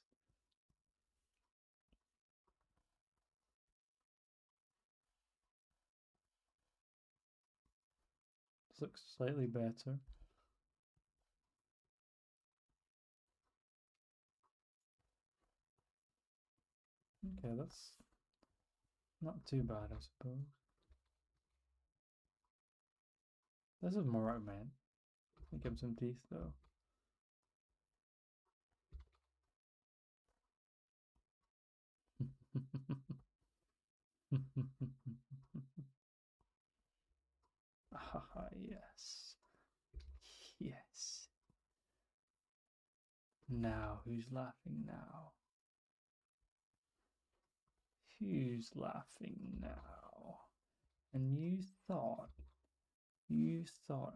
Speaker 1: This looks slightly better. Okay, that's not too bad, I suppose. This is more what I meant. Give him some teeth, though. Ah, yes. Yes. Now, who's laughing now? Who's laughing now? And you thought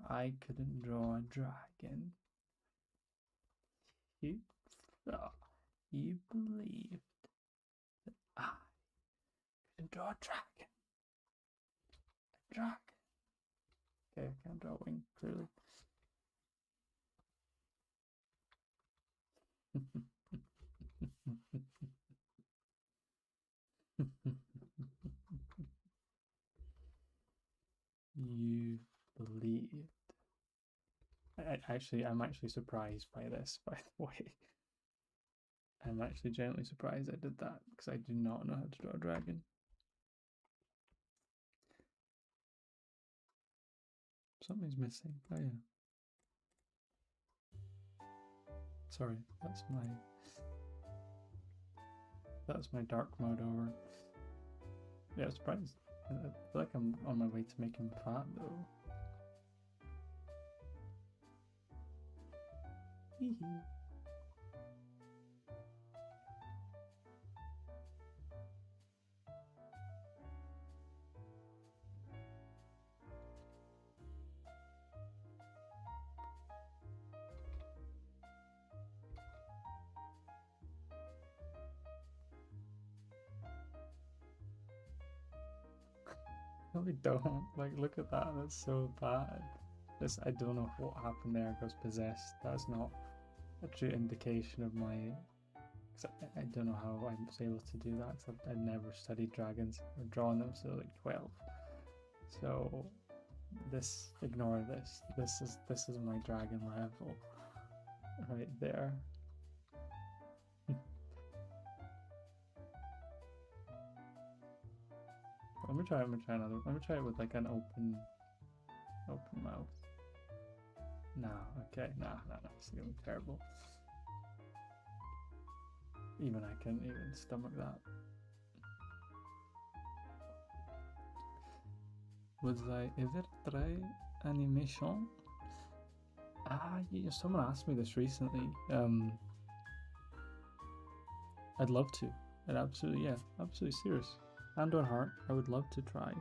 Speaker 1: I couldn't draw a dragon? You thought, you believed that I couldn't draw a dragon? A dragon? Okay, I can't draw a wing, clearly. You believed. I'm actually surprised by this, by the way. I'm actually genuinely surprised I did that, because I do not know how to draw a dragon. Something's missing. Oh yeah. Sorry, that's my dark mode over. Yeah, surprised. I feel like I'm on my way to make him fat though. Hee hee. Really don't. Like, look at that. That's so bad. I don't know what happened there. I was possessed. That's not a true indication of my. I don't know how I was able to do that. Cause I'd never studied dragons or drawn them, so like 12. So ignore this. This is my dragon level, right there. Let me try another. Let me try it with like an open mouth. No, okay, nah, it's gonna be terrible. Even I can't even stomach that. Is it try animation? Someone asked me this recently. I'd love to. Absolutely serious. Hand on heart, I would love to try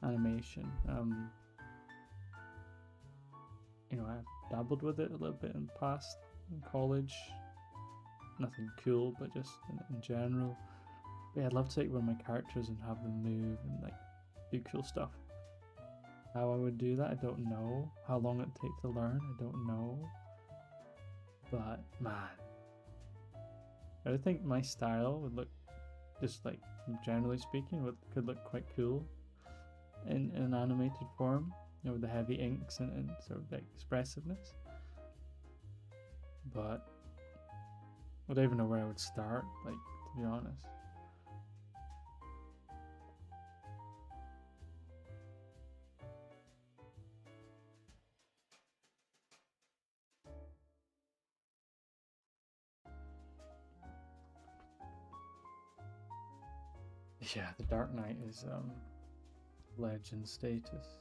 Speaker 1: animation. I've dabbled with it a little bit in the past, in college. Nothing cool, but just in general. But yeah, I'd love to take one of my characters and have them move and like do cool stuff. How I would do that, I don't know. How long it'd take to learn, I don't know. But man, I think my style would look, just like generally speaking, could look quite cool in an animated form, with the heavy inks and sort of the expressiveness. But I don't even know where I would start, like, to be honest. Yeah, the Dark Knight is legend status.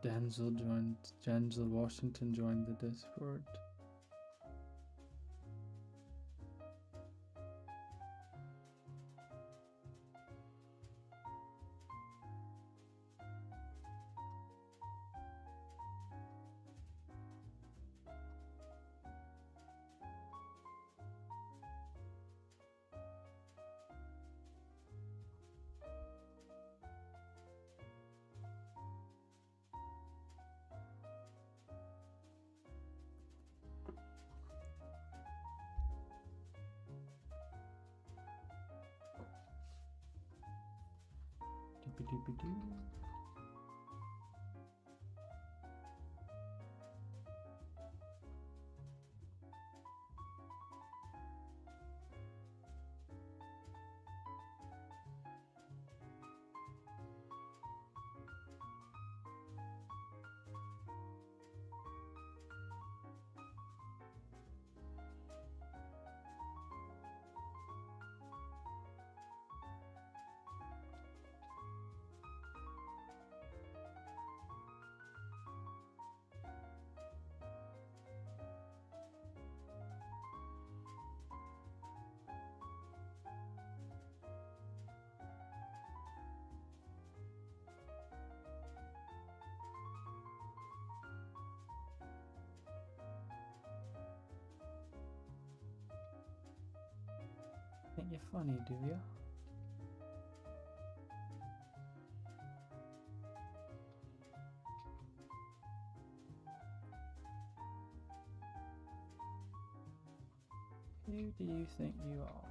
Speaker 1: Denzel Washington joined the Discord. Doobie-doo. Think you're funny, do you? Who do you think you are?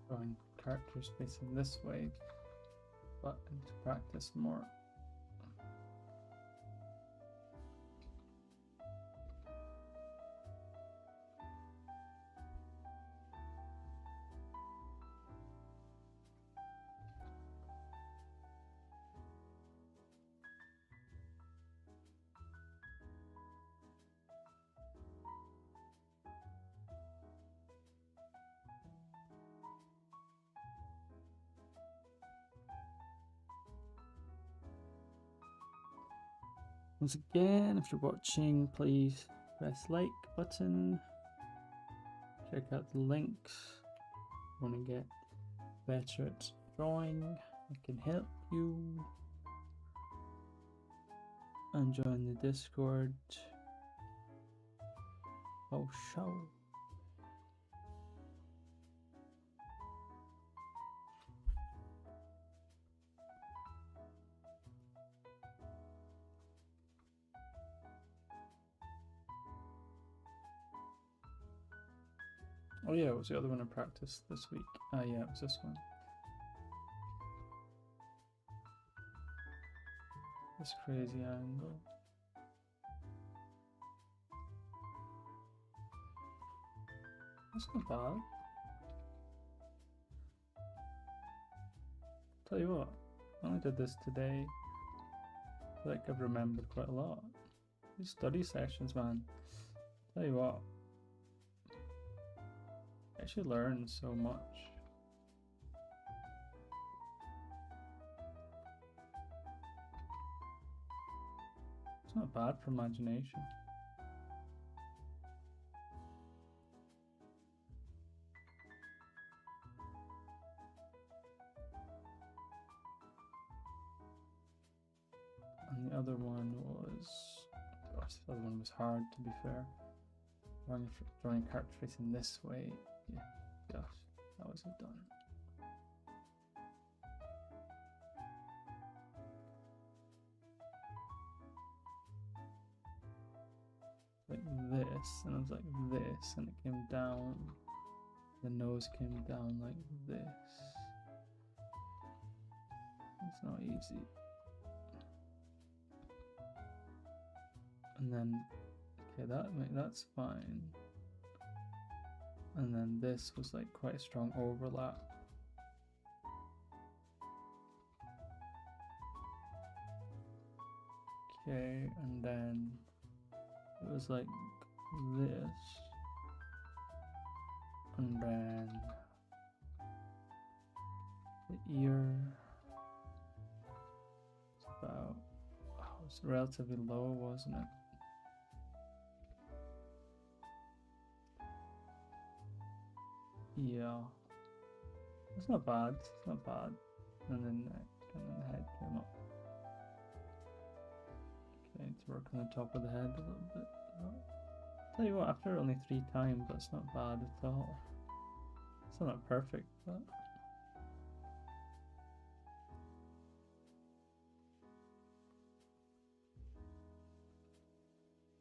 Speaker 1: Drawing characters facing this way, but to practice more. Once again, if you're watching, please press like button. Check out the links. Want to get better at drawing? I can help you. And join the Discord. Oh, show. Oh yeah, it was the other one I practiced this week. Ah yeah, it was this one. This crazy angle. That's not bad. Tell you what, I only did this today. I feel like I've remembered quite a lot. These study sessions, man. Tell you what, I actually learn so much. It's not bad for imagination. And the other one was, gosh, the other one was hard, to be fair. Drawing a character facing this way, yeah, gosh, that was done. Like this, and it was like this, and it came down. The nose came down like this. It's not easy. And then, okay, that's fine. And then this was like quite a strong overlap. Okay, and then it was like this. And then the ear, it's about, oh, it's relatively low, wasn't it? Yeah, it's not bad, it's not bad. And then neck, and then the head came up. Okay, to work on the top of the head a little bit. Tell you what, after only 3 times, that's not bad at all. It's not perfect, but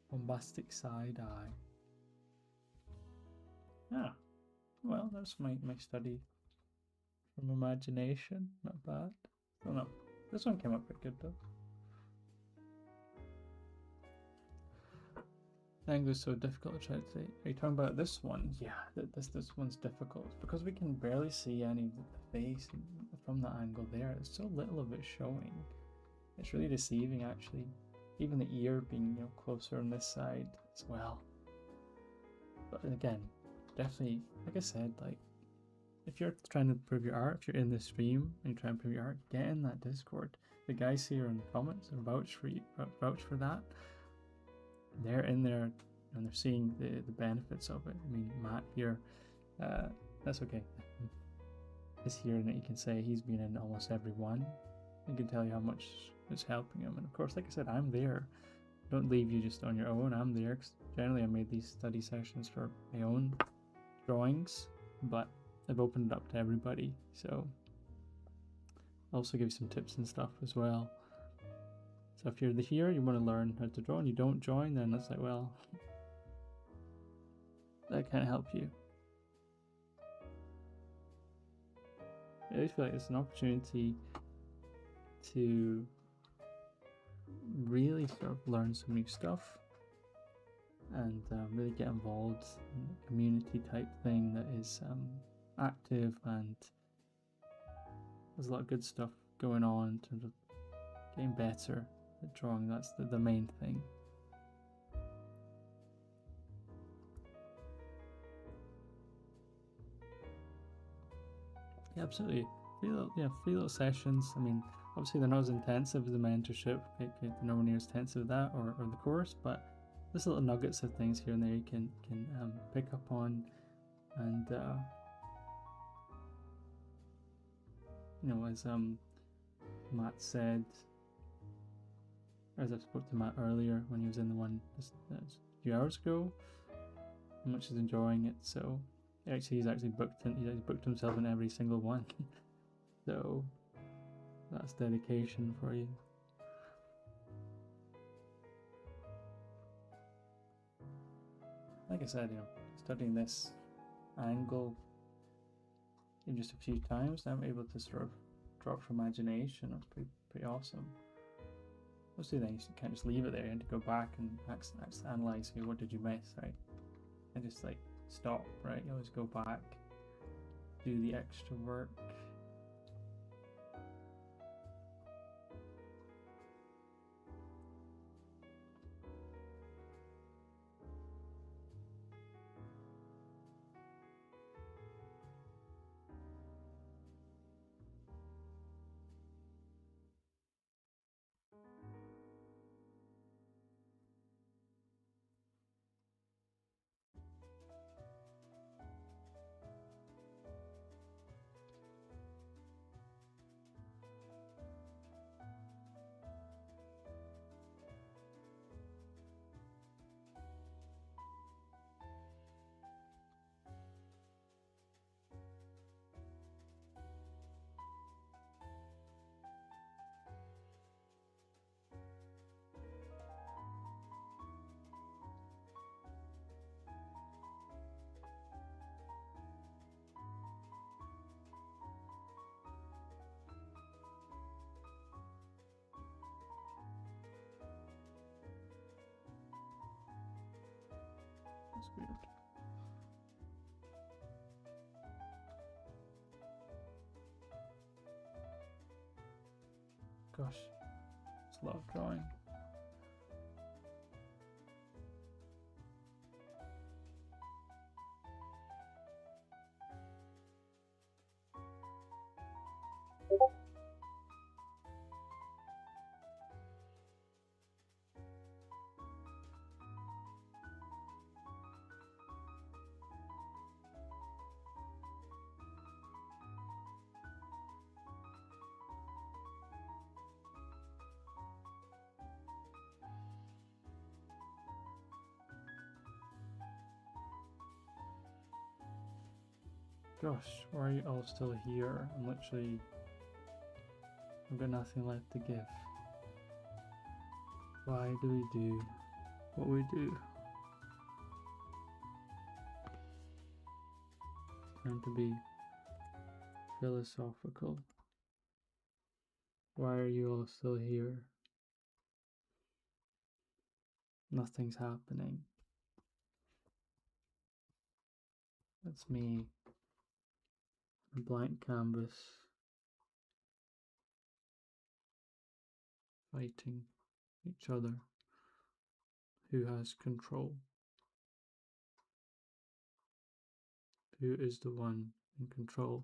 Speaker 1: bombastic side eye. Ah, well, that's my study from imagination. Not bad. Still not. This one came up pretty good though. Language is so difficult to try to say. Are you talking about this one? Yeah, this one's difficult because we can barely see any of the face from the angle there. There's so little of it showing. It's really deceiving actually. Even the ear being closer on this side as well. But again, definitely, like I said, like if you're trying to improve your art, if you're in the stream and you try and improve your art, get in that Discord. The guys here in the comments are vouch for that. They're in there and they're seeing the benefits of it. I mean, Matt here, that's okay. Is here and you can say he's been in almost every one. He can tell you how much it's helping him. And of course, like I said, I'm there. Don't leave you just on your own. I'm there because generally I made these study sessions for my own drawings, but I've opened it up to everybody. So I'll also give you some tips and stuff as well. So if you're here, you want to learn how to draw and you don't join, then it's like, well, that can't help you. I always feel like it's an opportunity to really sort of learn some new stuff and really get involved in a community type thing that is active, and there's a lot of good stuff going on in terms of getting better at drawing. That's the main thing. Yeah, absolutely. Free little sessions. I mean, obviously they're not as intensive as the mentorship. They're nowhere near as intensive as that or the course, but there's little nuggets of things here and there you can pick up on, and as Matt said, or as I spoke to Matt earlier when he was in the one just a few hours ago, how much he's enjoying it. So he's actually booked himself in every single one. So that's dedication for you. Like I said, studying this angle in just a few times, I'm able to sort of draw from imagination. That's pretty awesome. Mostly then you can't just leave it there. You have to go back and actually analyze, what did you miss, right? And just like stop, right? You always go back, do the extra work. Gosh, it's a lot of drawing. Gosh, why are you all still here? I've got nothing left to give. Why do we do what we do? Trying to be philosophical. Why are you all still here? Nothing's happening. That's me. A blank canvas. Fighting each other. Who has control? Who is the one in control?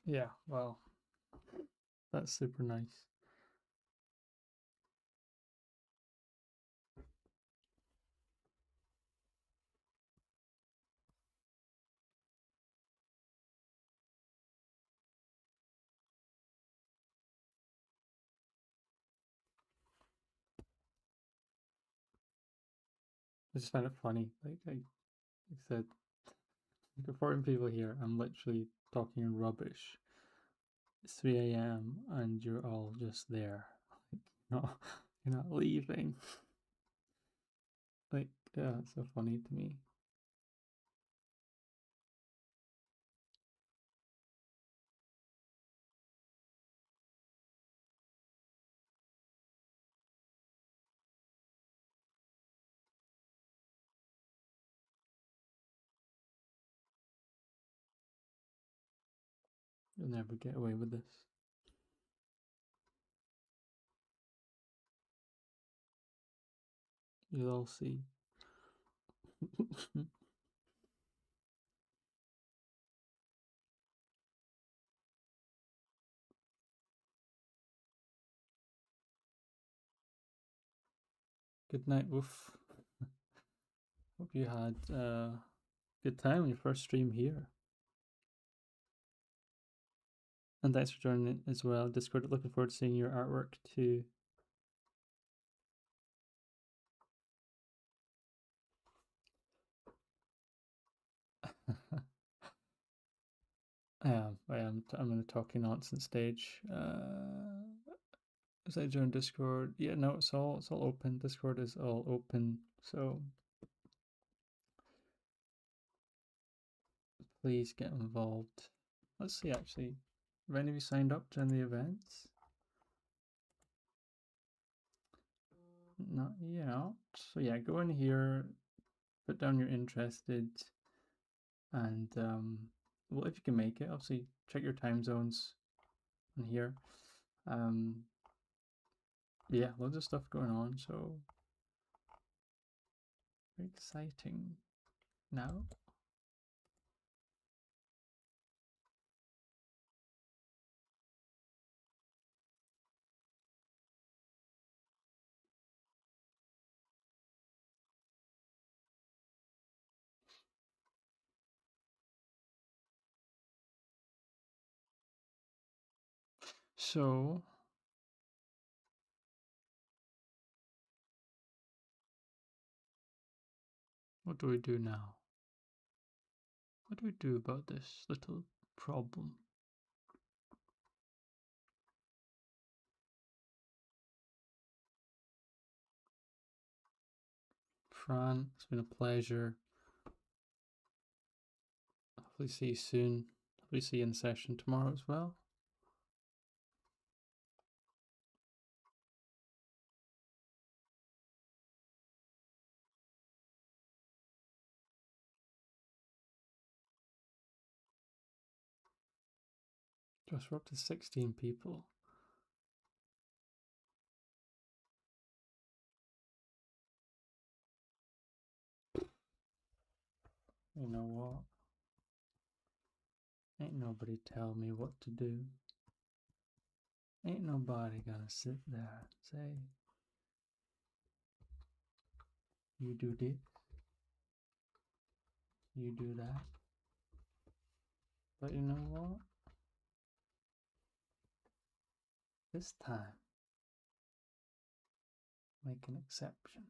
Speaker 1: Yeah, well, that's super nice. I just find it funny. Like I said, before people here, I'm literally talking rubbish. It's 3 a.m. and you're all just there. Like, no, you're not leaving. Like, yeah, it's so funny to me. You'll never get away with this. You'll all see. Good night, Woof. Hope you had a good time on your first stream here. And thanks for joining as well, Discord. Looking forward to seeing your artwork too. I'm in the talking nonsense stage. As I join Discord, yeah, no, it's all open. Discord is all open, so please get involved. Let's see, actually, have any of you signed up to any events? Not yet. So yeah, go in here, put down you're interested, and well, if you can make it, obviously check your time zones on here. Yeah, loads of stuff going on, so very exciting now. So what do we do now? What do we do about this little problem? Fran, it's been a pleasure. Hopefully see you soon. Hopefully see you in session tomorrow as well. Just we're up to 16 people. You know what? Ain't nobody tell me what to do. Ain't nobody gonna sit there and say, you do this, you do that. But you know what? This time, make an exception.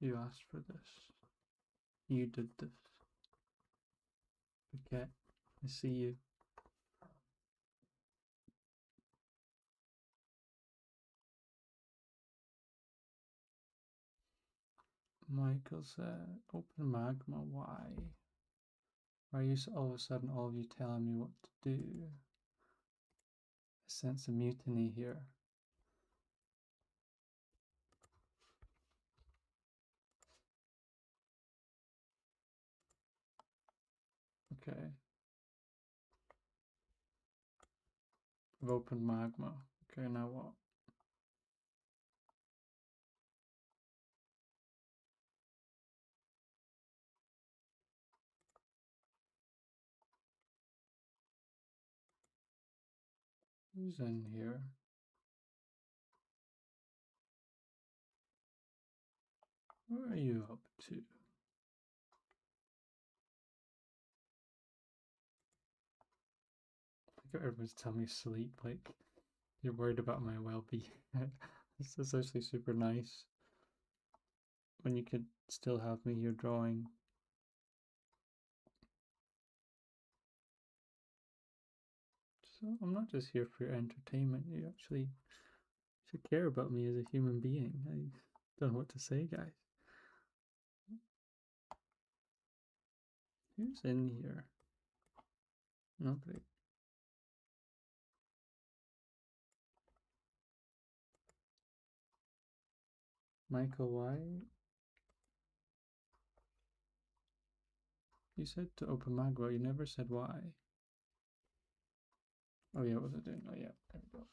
Speaker 1: You asked for this. You did this. Okay, I see you. Michael said, open magma, why? Why are you all of a sudden, all of you telling me what to do? A sense of mutiny here. Okay. I've opened magma. Okay, now what? Who's in here? What are you up to? I think everyone's telling me sleep, like you're worried about my well-being. It's actually super nice when you could still have me here drawing. So I'm not just here for your entertainment. You actually should care about me as a human being. I don't know what to say, guys. Who's in here? Nobody. Michael, why? You said to open magma. You never said why. Oh yeah, what was I doing? Oh yeah, there we go.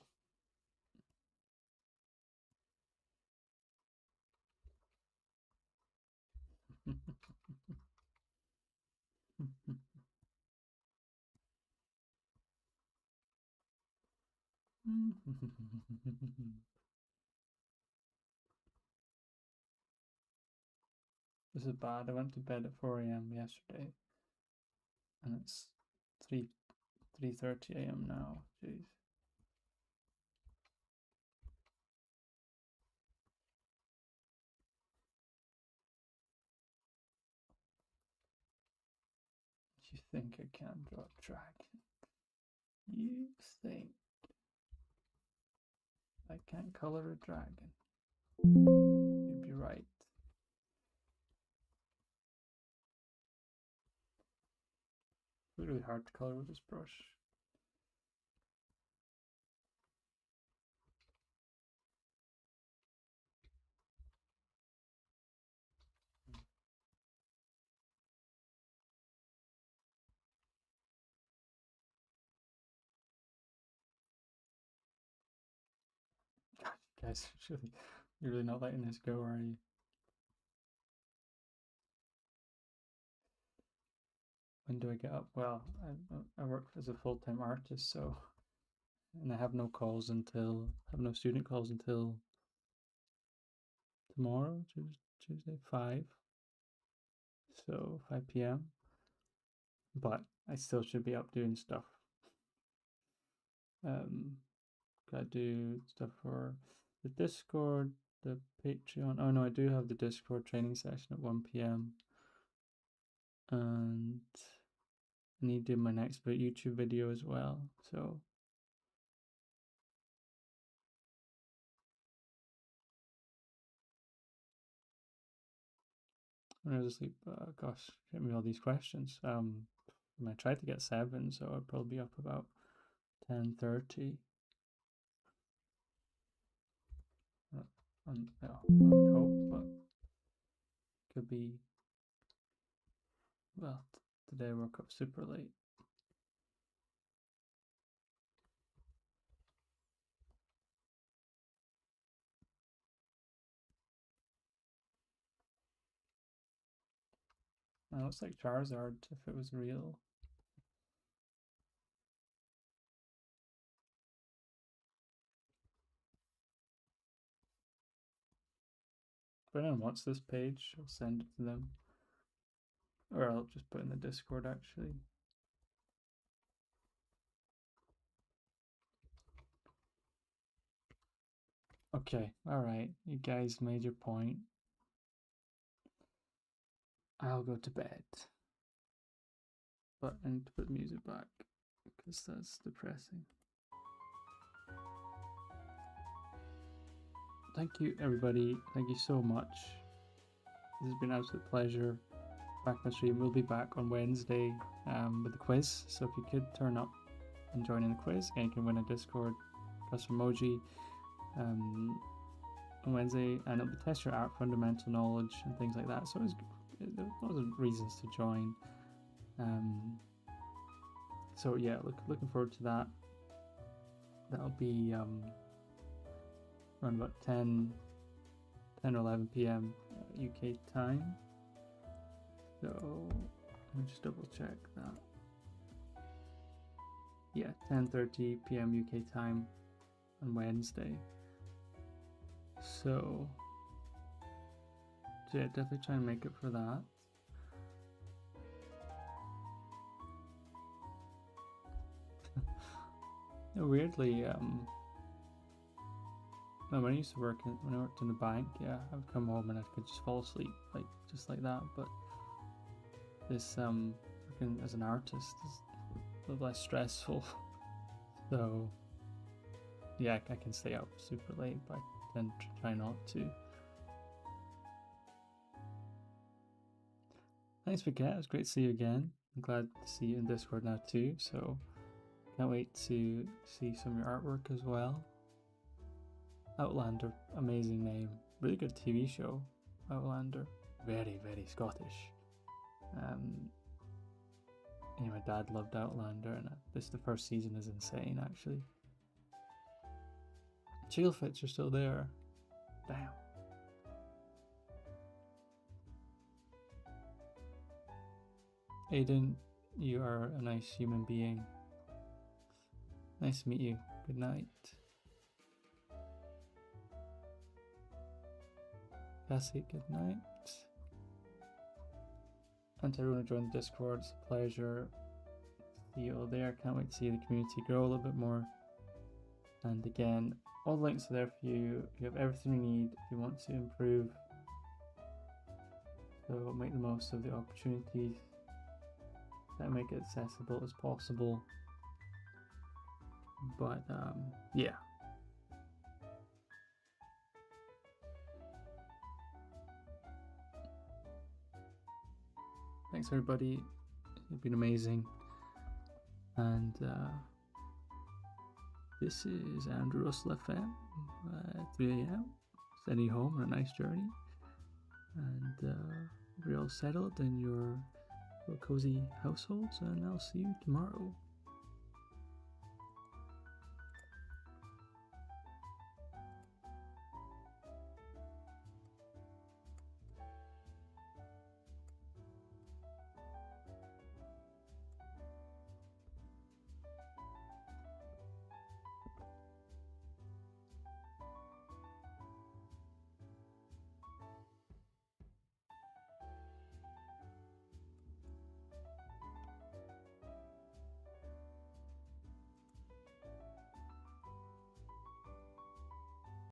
Speaker 1: This is bad. I went to bed at 4 a.m. yesterday, and it's 3:30 a.m. now. Jeez. You think I can't draw a dragon? You think I can't color a dragon? You'd be right. It's really hard to color with this brush. Guys, you're really not letting this go, are you? When do I get up? Well, I work as a full-time artist, so, and I have no student calls until tomorrow, Tuesday, 5. So 5 p.m. But I still should be up doing stuff. Gotta do stuff for the Discord, the Patreon. Oh no, I do have the Discord training session at 1 p.m. And I need to do my next YouTube video as well. So when I was asleep, gosh, get me all these questions. I tried to get 7, so I'll probably be up about 10:30. I would hope, but could be. Well, today I woke up super late. It looks like Charizard if it was real. If anyone wants this page, I'll send it to them. Or I'll just put in the Discord actually. Okay, alright, you guys made your point. I'll go to bed. But I need to put the music back because that's depressing. Thank you, everybody. Thank you so much. This has been an absolute pleasure. Back on stream. We'll be back on Wednesday with the quiz. So if you could turn up and join in the quiz, again, you can win a Discord custom emoji on Wednesday, and it'll be test your art fundamental knowledge and things like that. So there's lots of reasons to join. So yeah, looking forward to that. That'll be around about 10 or 11 p.m. UK time. So let me just double check that. Yeah, 10:30 p.m. UK time on Wednesday. So yeah, definitely try and make it for that. Weirdly, when I used to work when I worked in the bank, yeah, I would come home and I could just fall asleep, just like that. But this working as an artist is a little less stressful. So yeah, I can stay up super late, but I tend to try not to. Thanks, Vicat. It was great to see you again. I'm glad to see you in Discord now too. So can't wait to see some of your artwork as well. Outlander, amazing name. Really good TV show. Outlander, very, very Scottish. Yeah, my dad loved Outlander, and the first season is insane, actually. Chillfits are still there. Damn. Aiden, you are a nice human being. Nice to meet you. Good night. Cassie, good night. And to everyone who joined the Discord, it's a pleasure to see you all there. Can't wait to see the community grow a little bit more. And again, all the links are there for you. You have everything you need if you want to improve. So make the most of the opportunities that make it accessible as possible. But yeah. Thanks everybody. You've been amazing. And this is Andrew Russell FM at 3 a.m. Sending you home on a nice journey. And we're all settled in your cozy households, and I'll see you tomorrow.